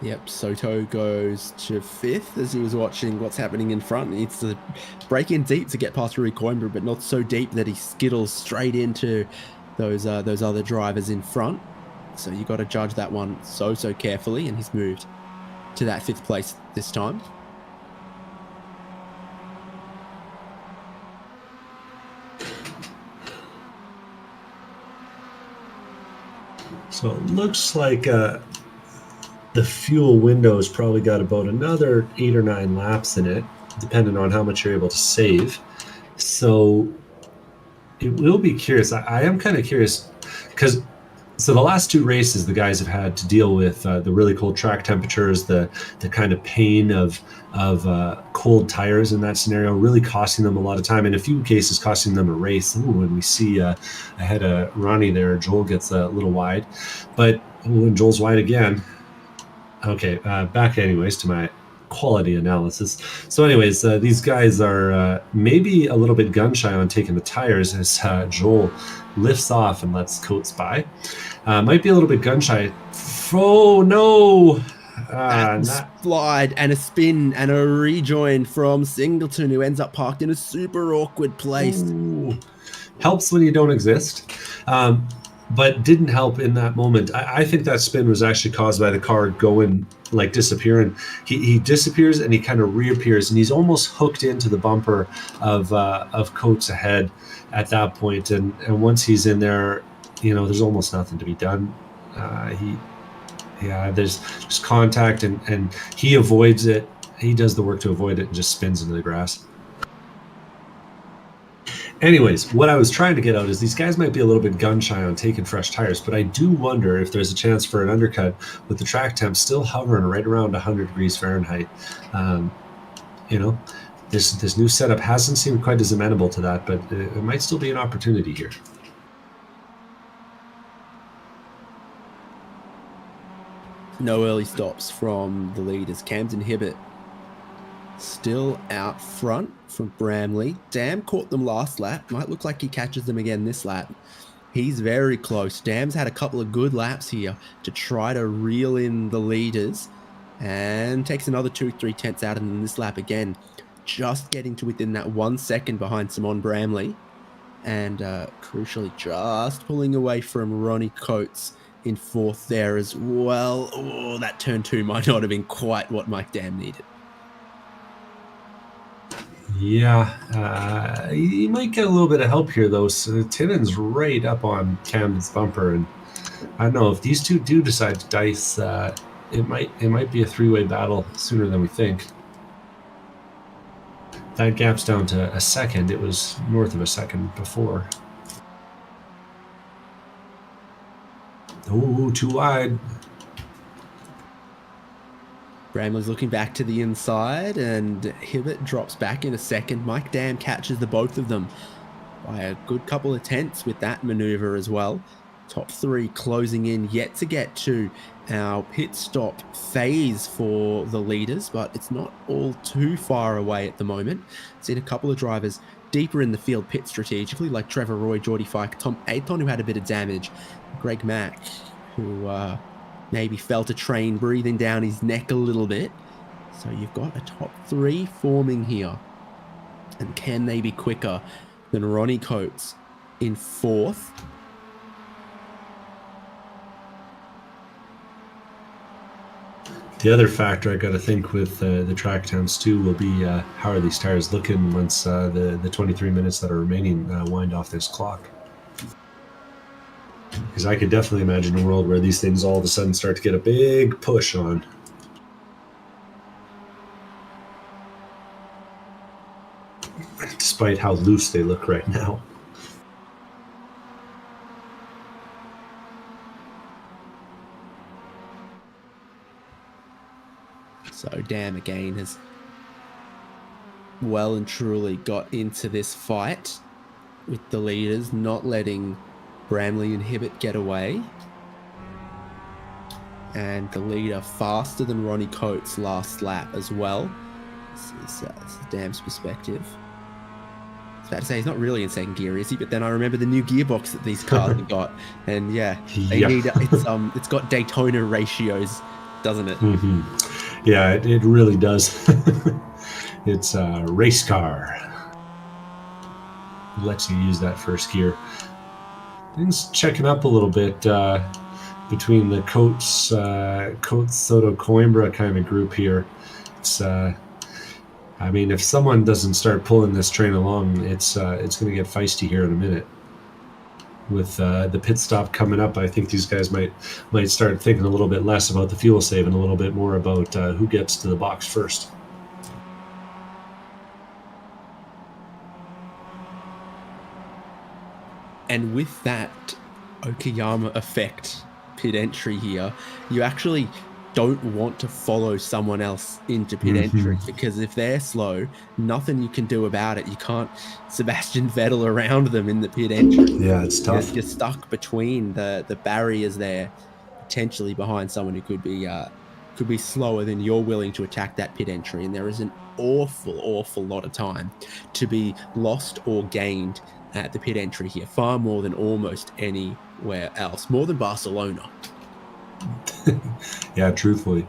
Yep, Soto goes to 5th as he was watching what's happening in front. He needs to break in deep to get past Rui Coimbra, but not so deep that he skittles straight into those other drivers in front. So you got to judge that one so carefully, and he's moved to that 5th place this time. So it looks like the fuel window's probably got about another 8 or 9 laps in it, depending on how much you're able to save. So it will be curious. I am kind of curious because the last 2 races, the guys have had to deal with the really cold track temperatures, the kind of pain of cold tires in that scenario, really costing them a lot of time. In a few cases, costing them a race. Ooh, when we see ahead of Ronnie there, Joel gets a little wide. But when Joel's wide again. Okay, back anyways to my quality analysis. So anyways, these guys are maybe a little bit gun shy on taking the tires as Joel lifts off and lets Coates by. Might be a little bit gun shy. Oh no! Slide and a spin and a rejoin from Singleton, who ends up parked in a super awkward place. Ooh. Helps when you don't exist. But didn't help in that moment. I think that spin was actually caused by the car going, like, disappearing. He disappears and he kind of reappears, and he's almost hooked into the bumper of Coates ahead at that point. And once he's in there, you know, there's almost nothing to be done. There's just contact, and he avoids it. He does the work to avoid it and just spins into the grass. Anyways, what I was trying to get out is these guys might be a little bit gun shy on taking fresh tires, but I do wonder if there's a chance for an undercut with the track temp still hovering right around 100 degrees Fahrenheit. You know, this new setup hasn't seemed quite as amenable to that, but it might still be an opportunity here. No early stops from the leaders. Camden Hibbert still out front from Bramley. Dam caught them last lap. Might look like he catches them again this lap. He's very close. Dam's had a couple of good laps here to try to reel in the leaders, and takes another 2-3 tenths out in this lap again. Just getting to within that 1 second behind Simon Bramley, and crucially just pulling away from Ronnie Coates in 4th there as well. Oh, that turn 2 might not have been quite what Mike Dam needed. Yeah, he might get a little bit of help here, though. So Tinnen's right up on Camden's bumper, and I don't know if these two do decide to dice. It might be a 3-way battle sooner than we think. That gap's down to a second. It was north of a second before. Oh, too wide. Bramley's looking back to the inside, and Hibbert drops back in a second. Mike Dam catches the both of them by a good couple of tenths with that maneuver as well. Top 3 closing in, yet to get to our pit stop phase for the leaders, but it's not all too far away at the moment. Seen a couple of drivers deeper in the field pit strategically, like Trevor Roy, Geordie Fike, Tom Athon, who had a bit of damage, Greg Mack, who maybe felt a train breathing down his neck a little bit. So you've got a top 3 forming here. And can they be quicker than Ronnie Coates in 4th? The other factor I got to think with the track times too will be how are these tires looking once the 23 minutes that are remaining wind off this clock. Because I could definitely imagine a world where these things all of a sudden start to get a big push on. Despite how loose they look right now. So Dam again has well and truly got into this fight with the leaders, not letting Bramley and Hibbett get away. And the leader faster than Ronnie Coates last lap as well. This is Dam's perspective. I was about to say he's not really in second gear, is he? But then I remember the new gearbox that these cars have got, and they need it's got Daytona ratios, doesn't it? Mm-hmm. Yeah, it really does. It's a race car. Lets you use that first gear. Things checking up a little bit between the Coates, Soto, Coimbra kind of group here. It's I mean, if someone doesn't start pulling this train along, it's going to get feisty here in a minute. With the pit stop coming up, I think these guys might start thinking a little bit less about the fuel save and a little bit more about who gets to the box first. And with that Okayama effect pit entry here, you actually don't want to follow someone else into pit entry, because if they're slow, nothing you can do about it. You can't Sebastian Vettel around them in the pit entry. Yeah, it's tough. You're stuck between the barriers there, potentially behind someone who could be slower than you're willing to attack that pit entry. And there is an awful lot of time to be lost or gained at the pit entry here, far more than almost anywhere else, more than Barcelona. Yeah, truthfully.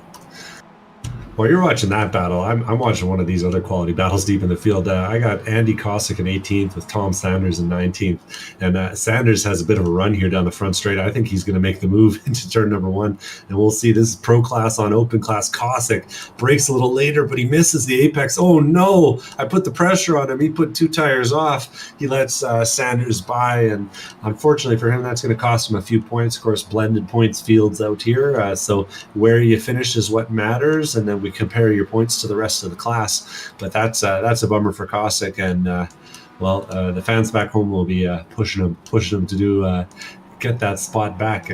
While you're watching that battle, I'm watching one of these other quality battles deep in the field. I got Andy Kosick in 18th with Tom Sanders in 19th. And Sanders has a bit of a run here down the front straight. I think he's going to make the move into turn number 1. And we'll see. This is pro class on open class. Kosick breaks a little later, but he misses the apex. Oh, no. I put the pressure on him. He put 2 tires off. He lets Sanders by. And unfortunately for him, that's going to cost him a few points. Of course, blended points fields out here. So where you finish is what matters. And then we compare your points to the rest of the class, but that's a bummer for Kosick, and the fans back home will be pushing him to do get that spot back.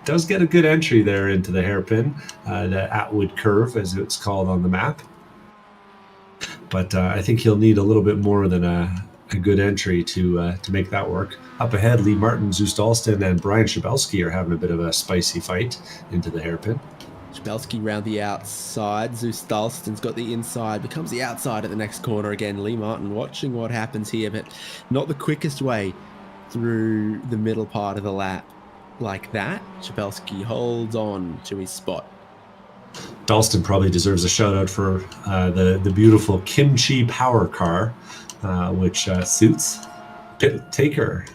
Does get a good entry there into the hairpin, the Atwood curve as it's called on the map, but I think he'll need a little bit more than a good entry to make that work. Up ahead, Lee Martin, Zeus Dalston, and Brian Schabelsky are having a bit of a spicy fight into the hairpin. Schabelsky round the outside. Zeus Dalston's got the inside, becomes the outside at the next corner again. Lee Martin watching what happens here, but not the quickest way through the middle part of the lap like that. Schabelsky holds on to his spot. Dalston probably deserves a shout out for the beautiful Kimchi power car, which suits pit taker.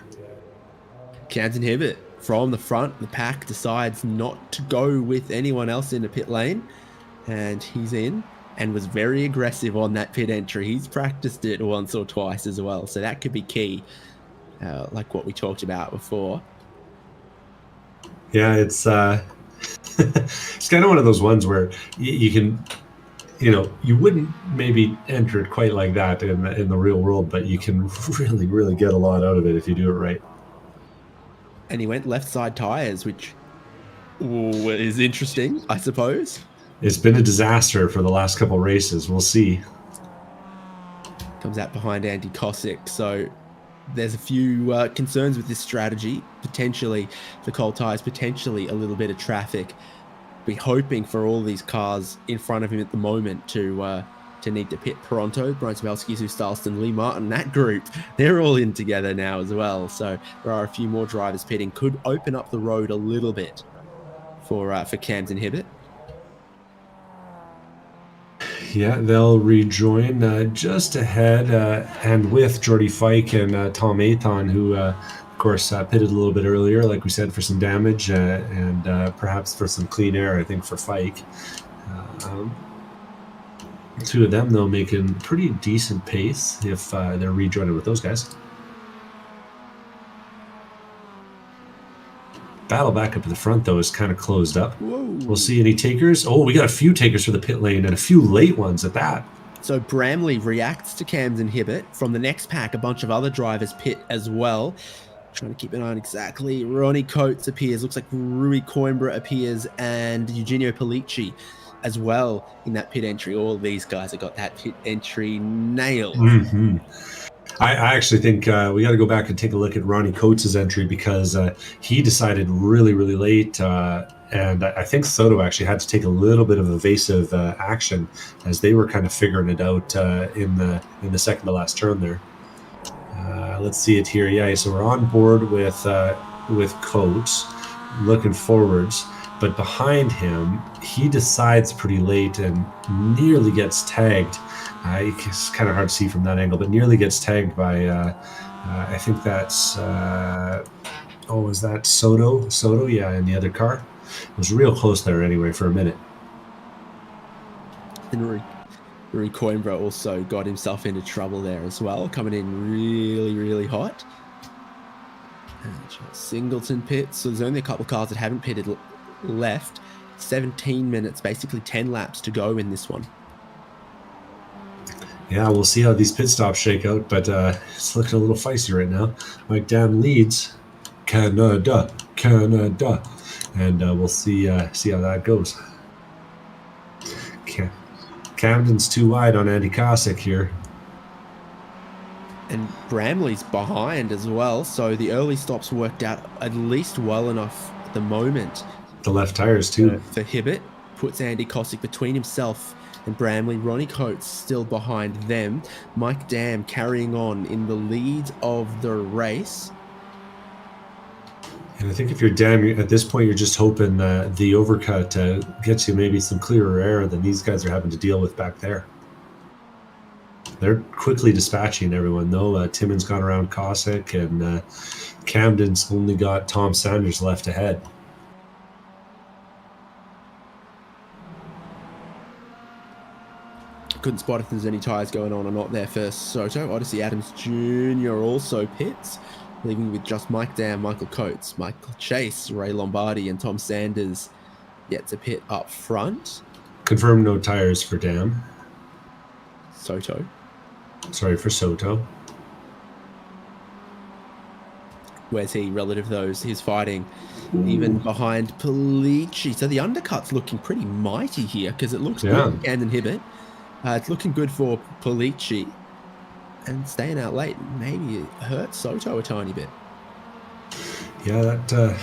Camden Hibbett from the front, the pack decides not to go with anyone else in the pit lane, and he's in and was very aggressive on that pit entry. He's practiced it once or twice as well, so that could be key, like what we talked about before. Yeah, it's it's kind of one of those ones where you can, you wouldn't maybe enter it quite like that in the real world, but you can really get a lot out of it if you do it right. And he went left side tires, which is interesting, I suppose. It's been a disaster for the last couple of races. We'll see. Comes out behind Andy Kosick. So there's a few concerns with this strategy. Potentially the cold tires, potentially a little bit of traffic. Be hoping for all these cars in front of him at the moment to need to pit pronto. Brian Schabelsky, Zeus Dalston, Lee Martin, that group, they're all in together now as well. So there are a few more drivers pitting. Could open up the road a little bit for Camden Hibbett. Yeah, they'll rejoin just ahead and with Jordy Fike and Tom Athon, who, of course, pitted a little bit earlier, like we said, for some damage and perhaps for some clean air, I think, for Fike. Um, Two of them, though, making pretty decent pace if they're rejoining with those guys. Battle back up at the front, though, is kind of closed up. Whoa. We'll see any takers. Oh, we got a few takers for the pit lane and a few late ones at that. So Bramley reacts to Cam's inhibit. From the next pack, a bunch of other drivers pit as well. Trying to keep an eye on exactly. Ronnie Coates appears. Looks like Rui Coimbra appears, and Eugenio Polici as well in that pit entry. All these guys have got that pit entry nailed. Mm-hmm. I actually think we got to go back and take a look at Ronnie Coates' entry because he decided really, really late. And I think Soto actually had to take a little bit of evasive action as they were kind of figuring it out in the second to last turn there. Let's see it here. Yeah, so we're on board with Coates, looking forwards. But behind him, he decides pretty late and nearly gets tagged. It's kind of hard to see from that angle, but nearly gets tagged by, I think that's, is that Soto? Soto, yeah, in the other car. It was real close there anyway for a minute. And Rui Coimbra also got himself into trouble there as well, coming in really, really hot. And Singleton pits, so there's only a couple of cars that haven't pitted left. 17 minutes, basically 10 laps to go in this one. Yeah, we'll see how these pit stops shake out, but it's looking a little feisty right now. Mike Dam leads Canada, and we'll see how that goes. Camden's too wide on Andy Kosick here. And Bramley's behind as well, so the early stops worked out at least well enough at the moment. The left tires too. For Hibbett, puts Andy Kosick between himself and Bramley. Ronnie Coates still behind them. Mike Dam carrying on in the lead of the race. And I think if you're Dam, at this point, you're just hoping that the overcut gets you maybe some clearer air than these guys are having to deal with back there. They're quickly dispatching everyone, though. Timmons gone around Kosick, and Camden's only got Tom Sanders left ahead. Couldn't spot if there's any tyres going on or not there for Soto. Odyssey Adams Jr. also pits, leaving with just Mike Dam, Michael Coates, Michael Chase, Ray Lombardi, and Tom Sanders yet to pit up front. Confirmed no tires for Dam. Soto. Sorry, for Soto. Where's he relative to those? He's fighting even behind Polici. So the undercut's looking pretty mighty here because it looks good for Camden Hibbett. It's looking good for Polici, and staying out late maybe it hurts Soto a tiny bit. Yeah, that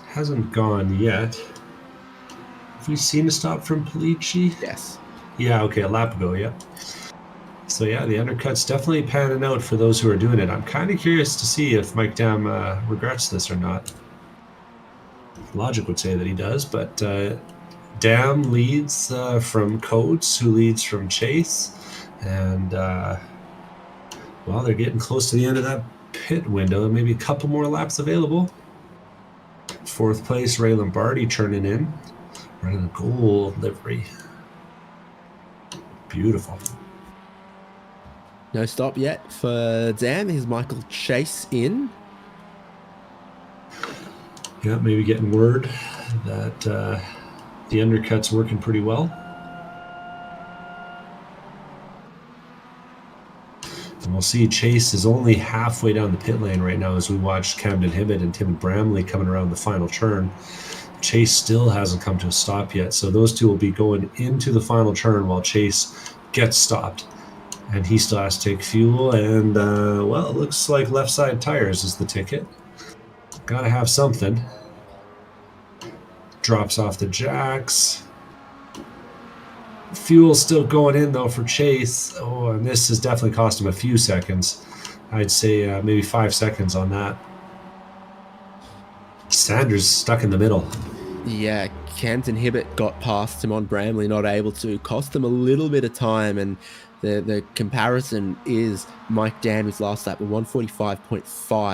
hasn't gone yet. Have we seen a stop from Polici? Yes. Yeah, okay, a lap ago, yeah. So yeah, the undercut's definitely panning out for those who are doing it. I'm kind of curious to see if Mike Dam regrets this or not. Logic would say that he does, but Dam leads from Coates, who leads from Chase. And, well, they're getting close to the end of that pit window. Maybe a couple more laps available. Fourth place, Ray Lombardi turning in. Running a gold livery. Beautiful. No stop yet for Dam. Here's Michael Chase in. Yeah, maybe getting word that the undercut's working pretty well. And we'll see Chase is only halfway down the pit lane right now as we watch Camden Hibbett and Tim Bramley coming around the final turn. Chase still hasn't come to a stop yet, so those two will be going into the final turn while Chase gets stopped. And he still has to take fuel, and, well, it looks like left side tires is the ticket. Gotta have something. Drops off the jacks. Fuel's still going in, though, for Chase. Oh, and this has definitely cost him a few seconds. I'd say maybe 5 seconds on that. Sanders stuck in the middle. Yeah, Camden Hibbett got past him on Bramley, not able to. Cost them a little bit of time, and The comparison is Mike Dam, his last lap, a 145.5,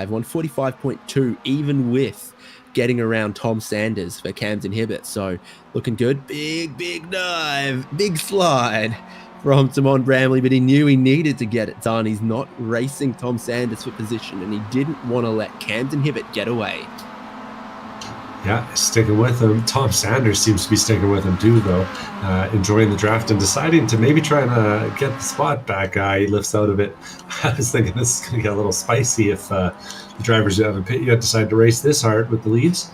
145.2, even with getting around Tom Sanders for Camden Hibbett. So looking good. Big dive, big slide from Timon Bramley, but he knew he needed to get it done. He's not racing Tom Sanders for position, and he didn't want to let Camden Hibbett get away. Yeah, sticking with him. Tom Sanders seems to be sticking with him too, though. Enjoying the draft and deciding to maybe try and get the spot back. He lifts out of it. I was thinking this is going to get a little spicy if the drivers who haven't pit yet decide to race this hard with the leads.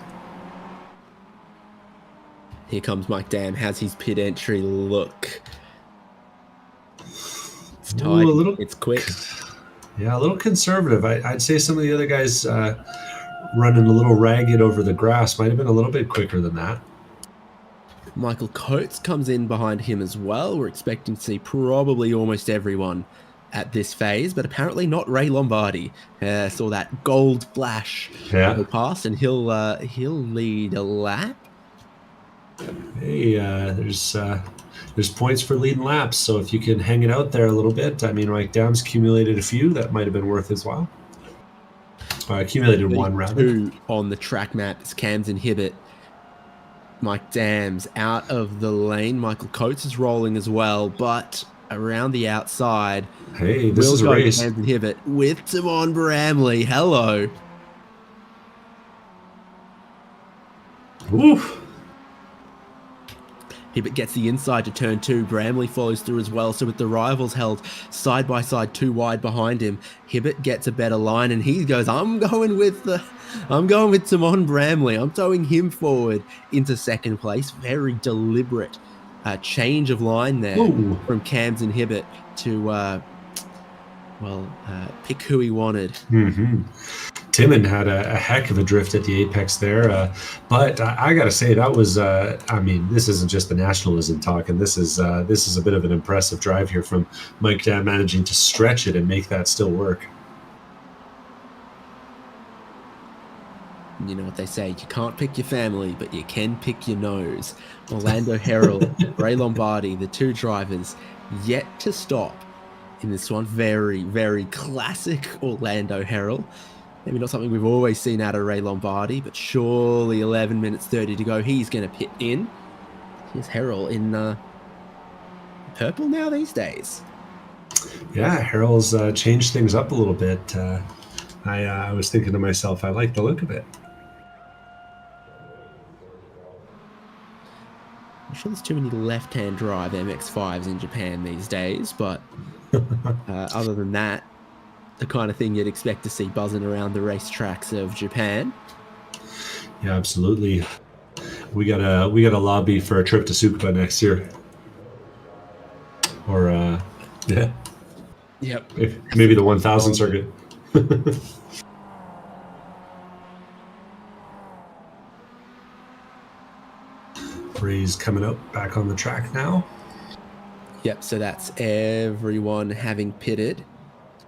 Here comes Mike Dam. How's his pit entry look? It's tight. It's quick. Yeah, a little conservative. I'd say some of the other guys running a little ragged over the grass might have been a little bit quicker than that. Michael Coates comes in behind him as well. We're expecting to see probably almost everyone at this phase, but apparently not Ray Lombardi. Saw that gold flash go past, and he'll lead a lap. Hey, there's points for leading laps, so if you can hang it out there a little bit. I mean, Mike Dam's accumulated a few. That might have been worth his while. Accumulated one, rather. 2 on the track map is Camden Hibbett. Mike Dam's out of the lane. Michael Coates is rolling as well, but around the outside. Hey, this is a race. Camden Hibbett with Timon Bramley. Hello. Oof. Hibbett gets the inside to turn 2. Bramley follows through as well. So with the rivals held side by side, 2 wide behind him, Hibbett gets a better line, and he goes, I'm going with Timon Bramley. I'm towing him forward into second place. Very deliberate change of line there from Camden Hibbett to pick who he wanted. Mm-hmm. Timon had a heck of a drift at the apex there, but I got to say that was. I mean, this isn't just the nationalism talking. This is a bit of an impressive drive here from Mike Dam, managing to stretch it and make that still work. You know what they say, you can't pick your family, but you can pick your nose. Orlando Herald, Ray Lombardi, the 2 drivers yet to stop in this one. Very, very classic Orlando Herald. Maybe not something we've always seen out of Ray Lombardi, but surely 11 minutes 30 to go. He's going to pit in. Here's Herald in purple now these days. Yeah, Herald's changed things up a little bit. I was thinking to myself, I like the look of it. I'm sure there's too many left-hand drive MX-5s in Japan these days, but other than that, the kind of thing you'd expect to see buzzing around the racetracks of Japan. Yeah, absolutely. We got a lobby for a trip to Tsukuba next year. Or yeah. Yep. Maybe the 1000 circuit. Ray's coming up back on the track now. Yep, so that's everyone having pitted.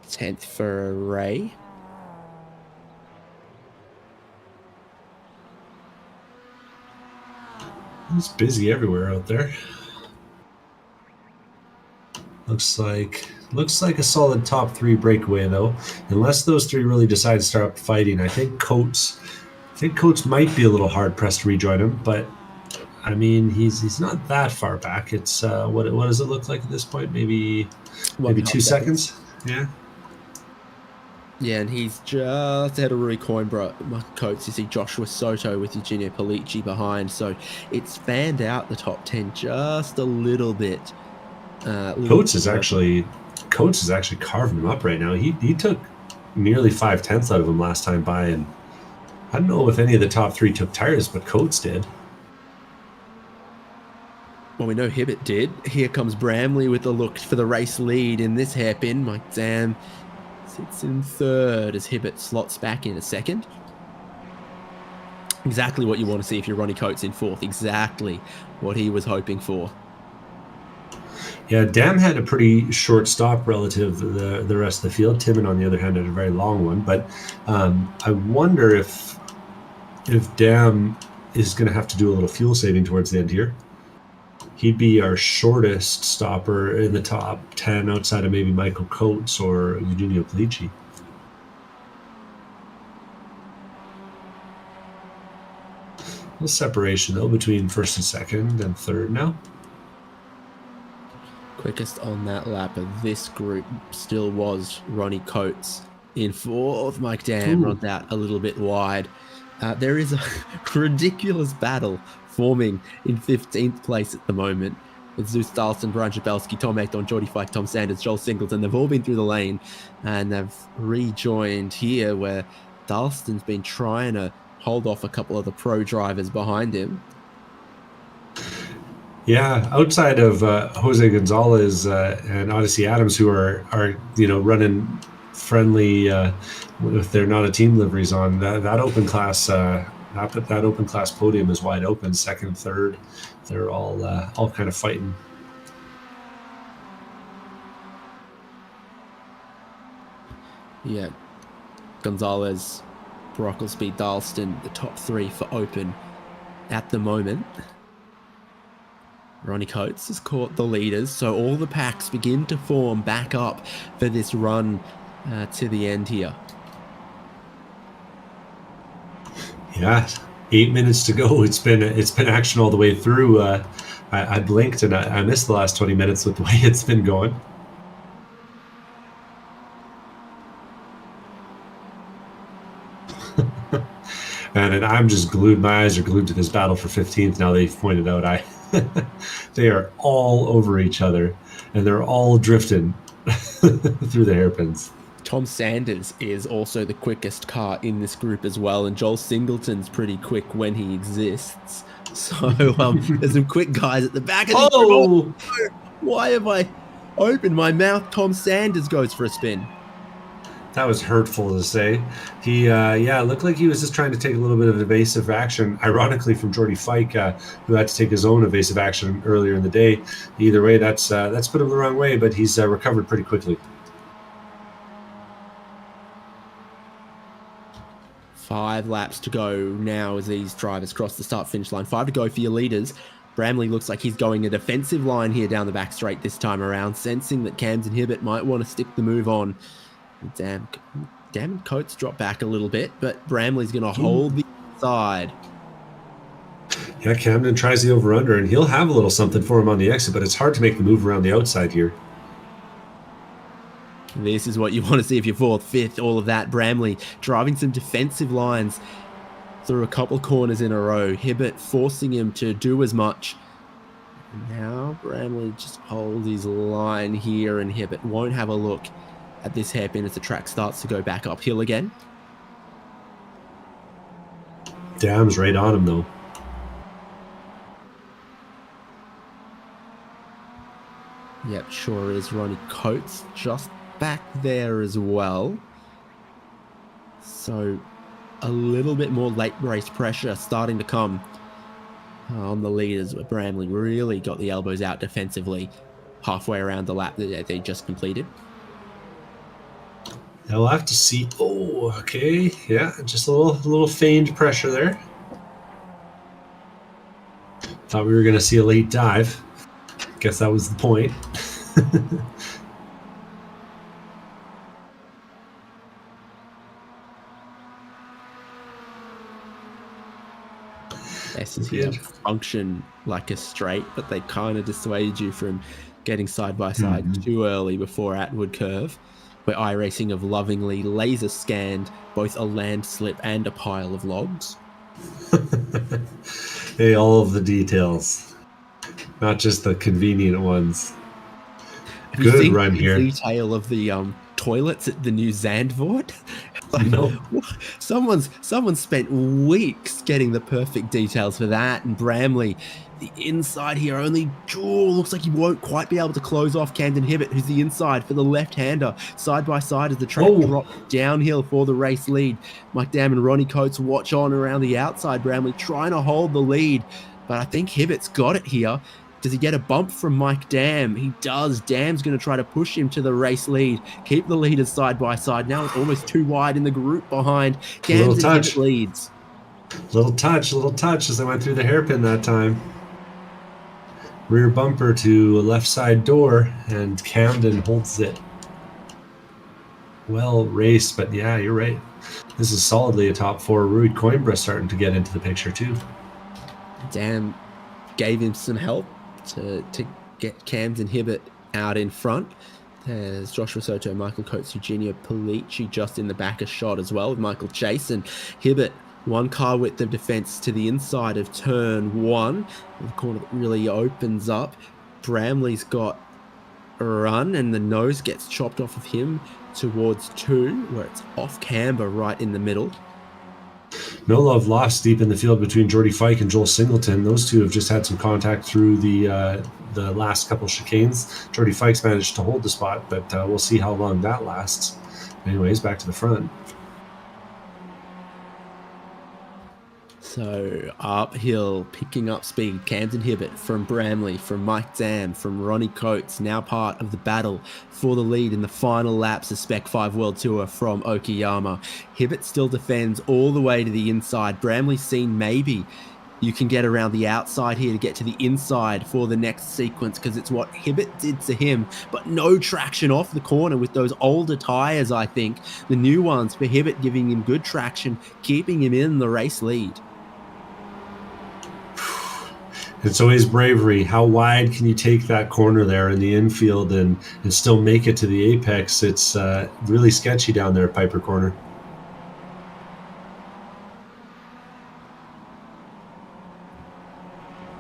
10th for Ray. It's busy everywhere out there. Looks like a solid top 3 breakaway though. Unless those 3 really decide to start fighting, I think Coates might be a little hard pressed to rejoin him, but I mean he's not that far back. It's what does it look like at this point? Maybe 2 seconds. Yeah. Yeah, and he's just ahead of Rui Coimbra. Coates, you see Joshua Soto with Eugenio Polici behind, so it's fanned out the top 10 just a little bit. Coates is actually carving him up right now. He took nearly 5/10 out of him last time by, and I don't know if any of the top 3 took tires, but Coates did. Well, we know Hibbett did. Here comes Bramley with the look for the race lead in this hairpin. Mike Dam sits in 3rd as Hibbett slots back in a 2nd. Exactly what you want to see if you're Ronnie Coates in 4th. Exactly what he was hoping for. Yeah, Dam had a pretty short stop relative to the rest of the field. Timon, on the other hand, had a very long one. But I wonder if Dam is going to have to do a little fuel saving towards the end here. He'd be our shortest stopper in the top 10 outside of maybe Michael Coates or Eugenio Calici. A little separation, though, between first and second and third now. Quickest on that lap of this group still was Ronnie Coates. In fourth, Mike Dam runs out a little bit wide. There is a ridiculous battle forming in 15th place at the moment with Zeus Darlston, Brian Jabelski, Tom Ekton, Geordie Fike, Tom Sanders, Joel Singleton. They've all been through the lane and they've rejoined here where Darlston's been trying to hold off a couple of the pro drivers behind him. Yeah, outside of Jose Gonzalez and Odyssey Adams, who are running friendly with their not a team liveries on, that open class that open class podium is wide open. Second, third, they're all kind of fighting. Yeah, Gonzalez, Brocklesby, Darlston, the top three for open at the moment. Ronnie Coates has caught the leaders, so all the packs begin to form back up for this run to the end here. Yeah, 8 minutes to go. It's been action all the way through. I blinked and I missed the last 20 minutes with the way it's been going. And I'm just glued. My eyes are glued to this battle for 15th. Now they've pointed out they are all over each other, and they're all drifting through the hairpins. Tom Sanders is also the quickest car in this group as well, and Joel Singleton's pretty quick when he exists. So there's some quick guys at the back. Oh! Why have I opened my mouth? Tom Sanders goes for a spin. That was hurtful to say. He, looked like he was just trying to take a little bit of evasive action, ironically from Geordie Fike, who had to take his own evasive action earlier in the day. Either way, that's put him the wrong way, but he's recovered pretty quickly. 5 laps to go now as these drivers cross the start-finish line. 5 to go for your leaders. Bramley looks like he's going a defensive line here down the back straight this time around, sensing that Cams and Hibbert might want to stick the move on. Damn, Coates drop back a little bit, but Bramley's going to hold the side. Yeah, Camden tries the over-under, and he'll have a little something for him on the exit, but it's hard to make the move around the outside here. This is what you want to see if you're 4th, 5th, all of that. Bramley driving some defensive lines through a couple corners in a row. Hibbert forcing him to do as much. Now Bramley just holds his line here, and Hibbert won't have a look at this hairpin as the track starts to go back uphill again. Dam's right on him, though. Yep, sure is. Ronnie Coates just back there as well. So a little bit more late race pressure starting to come on the leaders, where Bramley really got the elbows out defensively halfway around the lap that they just completed. Now we'll have to see. Oh, okay. Yeah, just a little feigned pressure there. Thought we were going to see a late dive. Guess that was the point. S's here function like a straight, but they kind of dissuade you from getting side by side too early before Atwood Curve, where iRacing have lovingly laser scanned both a landslip and a pile of logs. Hey, all of the details, not just the convenient ones. Have you Good seen run the here. detail of the toilets at the new Zandvoort? No. Someone's spent weeks getting the perfect details for that. And Bramley, the inside here, only looks like he won't quite be able to close off Camden Hibbert, who's the inside for the left-hander, side by side as the track drops downhill for the race lead. Mike Dam and Ronnie Coates watch on around the outside. Bramley trying to hold the lead, but I think Hibbert's got it here. Does he get a bump from Mike Dam? He does. Dam's going to try to push him to the race lead. Keep the leaders side by side. Now it's almost too wide in the group behind. Cams and Hibbert leads. Little touch as I went through the hairpin that time. Rear bumper to left side door, and Camden holds it. Well raced, but yeah, you're right. This is solidly a top 4. Rui Coimbra starting to get into the picture too. Dam gave him some help to get Camden Hibbert out in front. There's Joshua Soto, Michael Coates, Eugenio Polici just in the back a shot as well with Michael Chase. And Hibbert, one car width of defense to the inside of turn 1. The corner that really opens up. Bramley's got a run and the nose gets chopped off of him towards 2, where it's off camber right in the middle. No love lost deep in the field between Jordy Fike and Joel Singleton. Those two have just had some contact through the last couple chicanes. Jordy Fike's managed to hold the spot, but we'll see how long that lasts. Anyways, back to the front. So uphill, picking up speed. Camden Hibbert from Bramley, from Mike Dam, from Ronnie Coates, now part of the battle for the lead in the final laps of Spec-5 World Tour from Okayama. Hibbert still defends all the way to the inside. Bramley's seen maybe you can get around the outside here to get to the inside for the next sequence, because it's what Hibbert did to him, but no traction off the corner with those older tyres, I think. The new ones for Hibbert giving him good traction, keeping him in the race lead. It's always bravery. How wide can you take that corner there in the infield and still make it to the apex? It's really sketchy down there at Piper Corner.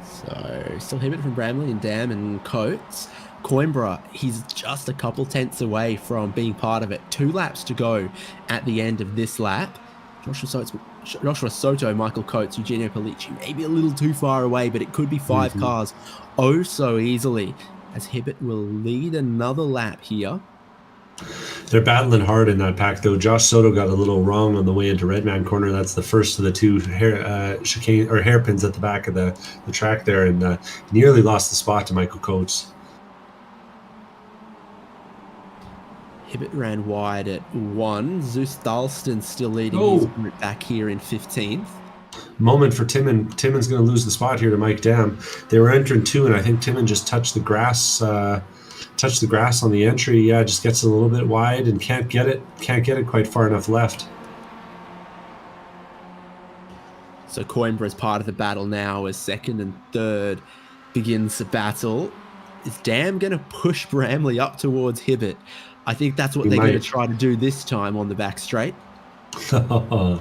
So still Hibbert from Bramley and Dam and Coates. Coimbra, he's just a couple tenths away from being part of it. 2 laps to go at the end of this lap. Joshua Soto, Michael Coates, Eugenio Polici, maybe a little too far away, but it could be 5 cars oh so easily, as Hibbert will lead another lap here. They're battling hard in that pack, though. Josh Soto got a little wrong on the way into Redman Corner. That's the first of the 2 hairpins at the back of the track there, and nearly lost the spot to Michael Coates. Hibbert ran wide at 1. Zeus Dalston still leading his group back here in 15th. Moment for Timon. Timon's going to lose the spot here to Mike Dam. They were entering 2, and I think Timon just touched the grass on the entry. Yeah, just gets a little bit wide and can't get it quite far enough left. So Coimbra is part of the battle now as 2nd and 3rd begins the battle. Is Dam going to push Bramley up towards Hibbert? I think that's what they're going to try to do this time on the back straight. The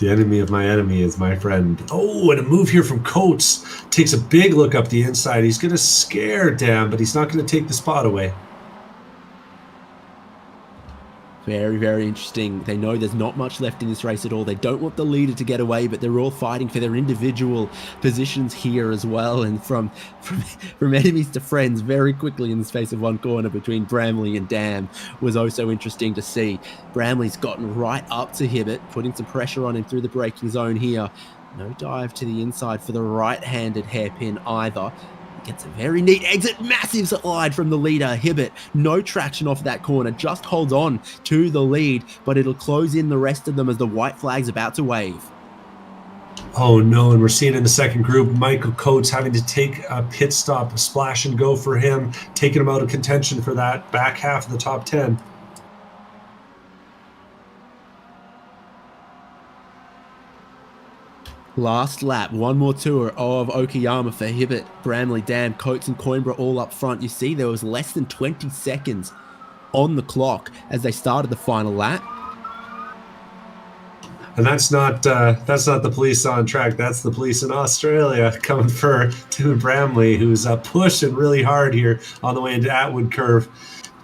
enemy of my enemy is my friend. Oh, and a move here from Coates. Takes a big look up the inside. He's going to scare Dam, but he's not going to take the spot away. Very, very interesting. They know there's not much left in this race at all. They don't want the leader to get away, but they're all fighting for their individual positions here as well. And from enemies to friends very quickly in the space of 1 corner between Bramley and Dam was also interesting to see. Bramley's gotten right up to Hibbert, putting some pressure on him through the braking zone here. No dive to the inside for the right-handed hairpin either. Gets a very neat exit, massive slide from the leader, Hibbert. No traction off that corner, just holds on to the lead, but it'll close in the rest of them as the white flag's about to wave. Oh no, and we're seeing in the second group, Michael Coates having to take a pit stop, a splash and go for him, taking him out of contention for that back half of the top 10. Last lap, 1 more tour of Okayama for Hibbert, Bramley, Dam, Coates and Coimbra all up front. You see there was less than 20 seconds on the clock as they started the final lap. And that's not the police on track. That's the police in Australia coming for Tim Bramley, who's pushing really hard here on the way into Atwood Curve,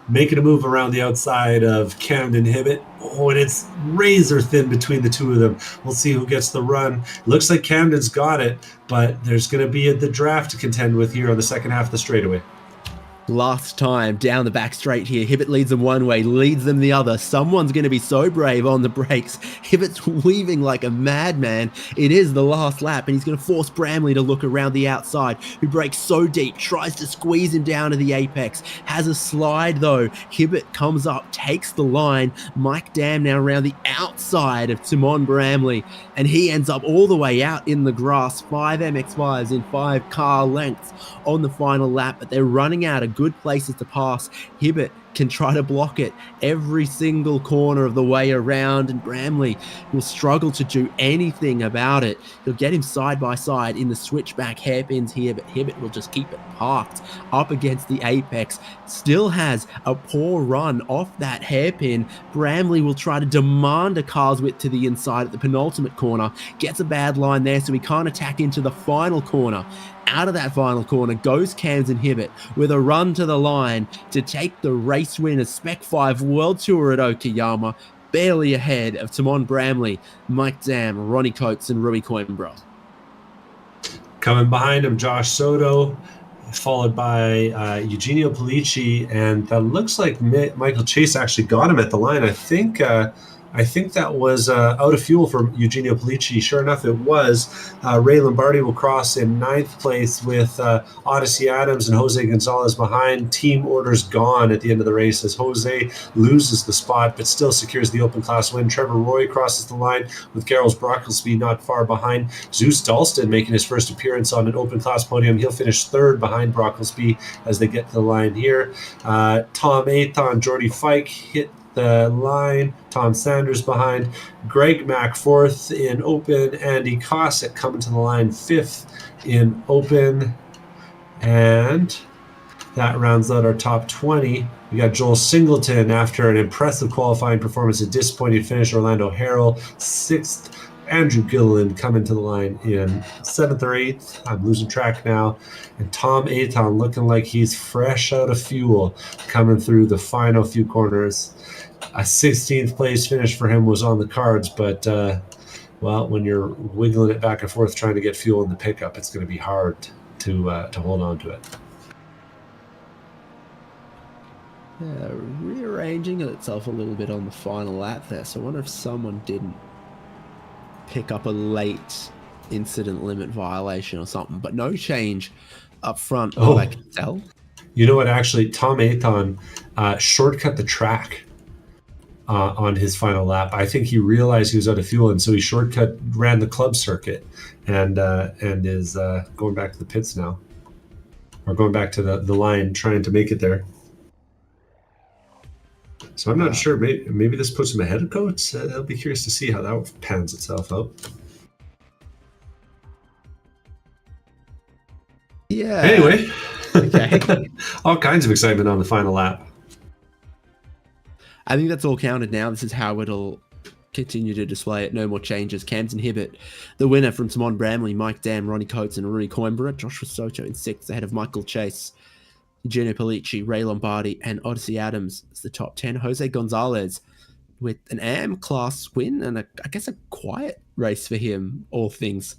making a move around the outside of Camden Hibbert. Oh, and it's razor thin between the 2 of them. We'll see who gets the run. Looks like Camden's got it, but there's going to be the draft to contend with here on the second half of the straightaway. Last time down the back straight here. Hibbett leads them one way, leads them the other. Someone's going to be so brave on the brakes. Hibbett's weaving like a madman. It is the last lap, and he's going to force Bramley to look around the outside, who brakes so deep, tries to squeeze him down to the apex. Has a slide, though. Hibbett comes up, takes the line. Mike Dam now around the outside of Timon Bramley, and he ends up all the way out in the grass. 5 MX5s in 5 car lengths on the final lap, but they're running out of good places to pass. Hibbett can try to block it every single corner of the way around, and Bramley will struggle to do anything about it. He'll get him side by side in the switchback hairpins here, but Hibbett will just keep it parked up against the apex. Still has a poor run off that hairpin. Bramley will try to demand a car's width to the inside at the penultimate corner. Gets a bad line there, so he can't attack into the final corner. Out of that final corner goes Cams and Hibbett with a run to the line to take the race win as Spec-5 World Tour at Okayama, barely ahead of Timon Bramley, Mike Dam, Ronnie Coates, and Rui Coimbra. Coming behind him, Josh Soto, followed by Eugenio Polici, and that looks like Michael Chase actually got him at the line. I think that was out of fuel for Eugenio Polici. Sure enough, it was. Ray Lombardi will cross in 9th place with Odyssey Adams and Jose Gonzalez behind. Team orders gone at the end of the race as Jose loses the spot but still secures the open class win. Trevor Roy crosses the line with Garrels Brocklesby not far behind. Zeus Dalston making his first appearance on an open class podium. He'll finish 3rd behind Brocklesby as they get to the line here. Tom Athon, Jordy Fike hit the line. Tom Sanders behind. Greg Mack 4th in open. Andy Cossack coming to the line 5th in open. And that rounds out our top 20. We got Joel Singleton after an impressive qualifying performance, a disappointing finish. Orlando Harrell 6th. Andrew Gilliland coming to the line in 7th or 8th. I'm losing track now. And Tom Aton looking like he's fresh out of fuel coming through the final few corners. A 16th place finish for him was on the cards, but well, when you're wiggling it back and forth trying to get fuel in the pickup, it's going to be hard to hold on to it. Rearranging itself a little bit on the final lap there, so I wonder if someone didn't pick up a late incident limit violation or something, but no change up front. Oh, I can tell. You know what? Actually, Tom Athon shortcut the track on his final lap. I think he realized he was out of fuel, and so he ran the club circuit, and is going back to the pits now, or going back to the line, trying to make it there. So I'm not sure. Maybe this puts him ahead of Coates. I'll be curious to see how that pans itself out. Yeah. Anyway, okay. All kinds of excitement on the final lap. I think that's all counted now. This is how it'll continue to display it. No more changes. Camden Hibbett, the winner from Timon Bramley, Mike Dam, Ronnie Coates, and Rui Coimbra. Joshua Soto in 6th ahead of Michael Chase. Eugenio Polici, Ray Lombardi, and Odyssey Adams is the top 10. Jose Gonzalez with an AM class win and I guess a quiet race for him, all things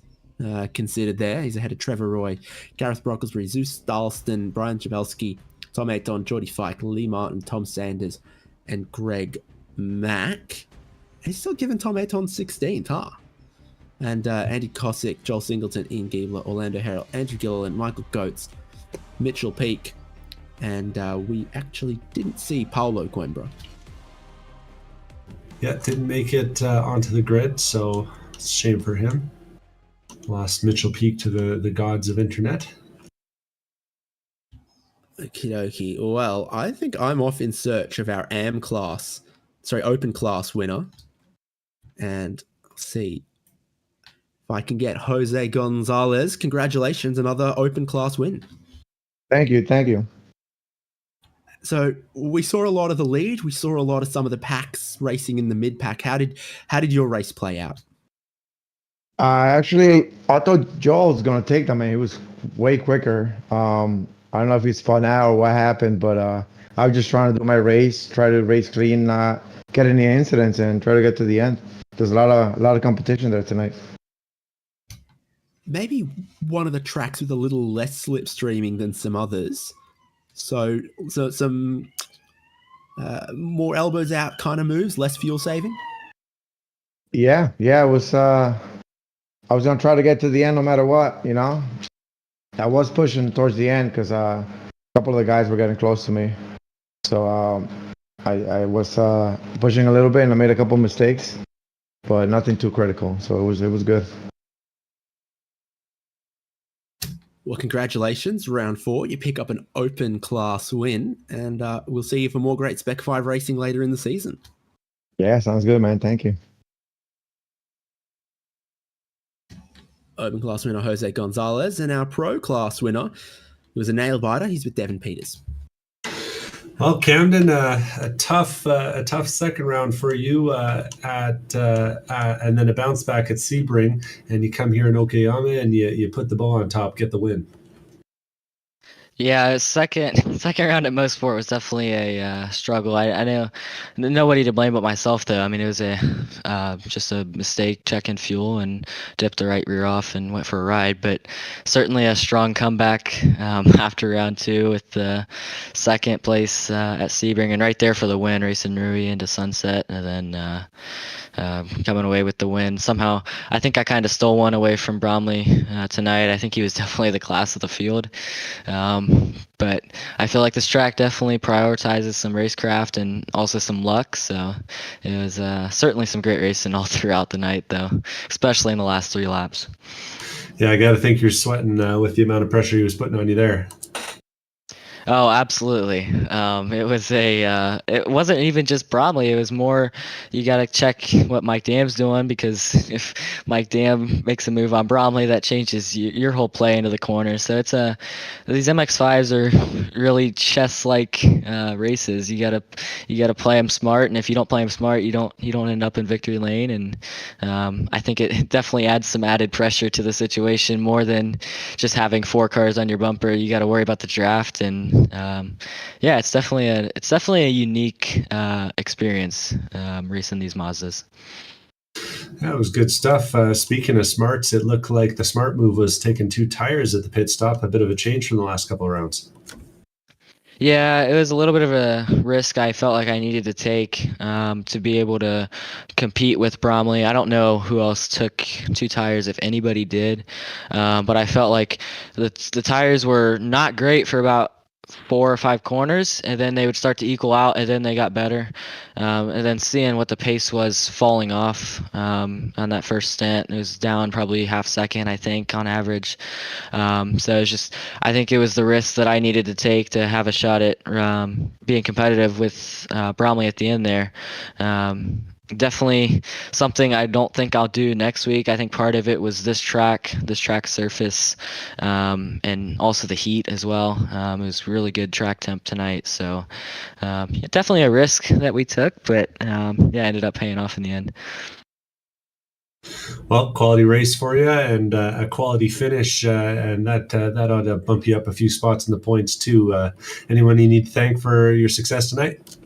considered there. He's ahead of Trevor Roy, Gareth Brocklesbury, Zeus Dalston, Brian Jabelski, Tom Aton, Jordy Fike, Lee Martin, Tom Sanders, and Greg Mack. He's still giving Tom Aton 16th, huh? And Andy Cossack, Joel Singleton, Ian Giebler, Orlando Harrell, Andrew Gilliland, Michael Goetz, Mitchell Peake, and we actually didn't see Paulo Coimbra. Yeah, didn't make it onto the grid, so it's a shame for him. Lost Mitchell Peake to the gods of internet. Okie dokie. Well, I think I'm off in search of our open class winner. And I'll see if I can get Jose Gonzalez. Congratulations, another open class win. Thank you. So we saw a lot of the lead. We saw a lot of some of the packs racing in the mid pack. How did your race play out? Actually, I thought Joel was going to take them, and he was way quicker. I don't know if he's fun now or what happened, but I was just trying to do my race, try to race clean, not get any incidents, and try to get to the end. There's a lot of competition there tonight. Maybe one of the tracks with a little less slipstreaming than some others. So some more elbows out kind of moves, less fuel saving. Yeah, it was. I was gonna try to get to the end no matter what, you know. I was pushing towards the end because a couple of the guys were getting close to me. So I was pushing a little bit and I made a couple mistakes, but nothing too critical. So it was good. Well, congratulations, round 4. You pick up an open class win, and we'll see you for more great Spec-5 racing later in the season. Yeah, sounds good, man. Thank you. Open class winner Jose Gonzalez, and our pro class winner, who was a nail biter, he's with Devin Peters. Well, Camden, a tough second round for you and then a bounce back at Sebring, and you come here in Okayama and you put the bow on top, get the win. Yeah, second round at Mosport was definitely a struggle. I know nobody to blame but myself, though. I mean, it was just a mistake checking fuel and dipped the right rear off and went for a ride. But certainly a strong comeback after round 2 with the second place at Sebring and right there for the win, racing Rui into Sunset, and then coming away with the win. Somehow, I think I kind of stole one away from Bromley tonight. I think he was definitely the class of the field. But I feel like this track definitely prioritizes some racecraft and also some luck. So it was certainly some great racing all throughout the night, though, especially in the last 3 laps. Yeah, I got to think you're sweating with the amount of pressure he was putting on you there. Oh, absolutely. It wasn't even just Bromley. It was more, you got to check what Mike Dam's doing, because if Mike Dam makes a move on Bromley, that changes your whole play into the corner. So it's these MX-5s are really chess-like races. You gotta play them smart, and if you don't play them smart, you don't end up in victory lane. And I think it definitely adds some added pressure to the situation, more than just having 4 cars on your bumper. You got to worry about the draft, and yeah, it's definitely a unique experience racing these Mazdas. That was good stuff. Speaking of smarts, it looked like the smart move was taking 2 tires at the pit stop. A bit of a change from the last couple of rounds. Yeah, it was a little bit of a risk I felt like I needed to take to be able to compete with Bromley. I don't know who else took 2 tires, if anybody did, but I felt like the tires were not great for about 4 or 5 corners, and then they would start to equal out, and then they got better. And then seeing what the pace was falling off on that first stint, it was down probably half second, I think, on average. So it's just, I think it was the risk that I needed to take to have a shot at being competitive with Bromley at the end there. Definitely something I don't think I'll do next week. I think part of it was this track surface, and also the heat as well. It was really good track temp tonight, so definitely a risk that we took, but ended up paying off in the end. Well, quality race for you, and a quality finish, and that ought to bump you up a few spots in the points too. Anyone you need to thank for your success tonight?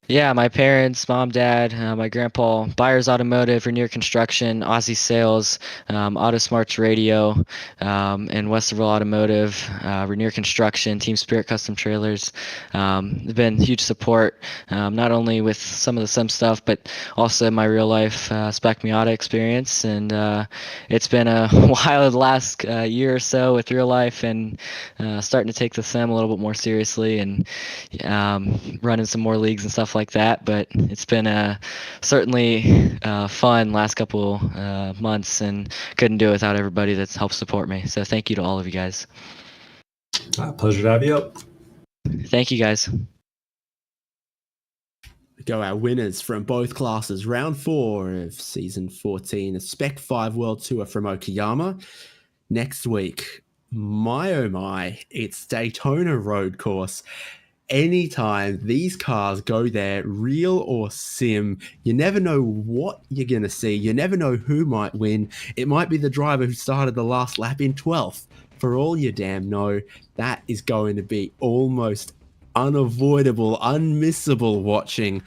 Yeah, my parents, mom, dad, my grandpa, Byers Automotive, Rainier Construction, Aussie Sales, Auto Smarts Radio, and Westerville Automotive, Rainier Construction, Team Spirit Custom Trailers. They've been huge support, not only with some of the sim stuff, but also my real life Spec Miata experience. And it's been a wild last year or so with real life, and starting to take the sim a little bit more seriously, and running some more leagues and stuff like that. But it's been certainly fun last couple months, and couldn't do it without everybody that's helped support me. So thank you to all of you guys. Pleasure to have you up. Thank you, guys. Go our winners from both classes. Round 4 of season 14, a Spec-5 World Tour from Okayama. Next week, my oh my, it's Daytona Road Course. Anytime these cars go there, real or sim, you never know what you're going to see. You never know who might win. It might be the driver who started the last lap in 12th. For all you damn know, that is going to be almost unavoidable, unmissable watching.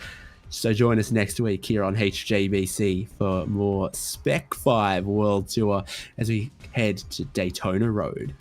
So join us next week here on HJBC for more Spec-5 World Tour as we head to Daytona Road.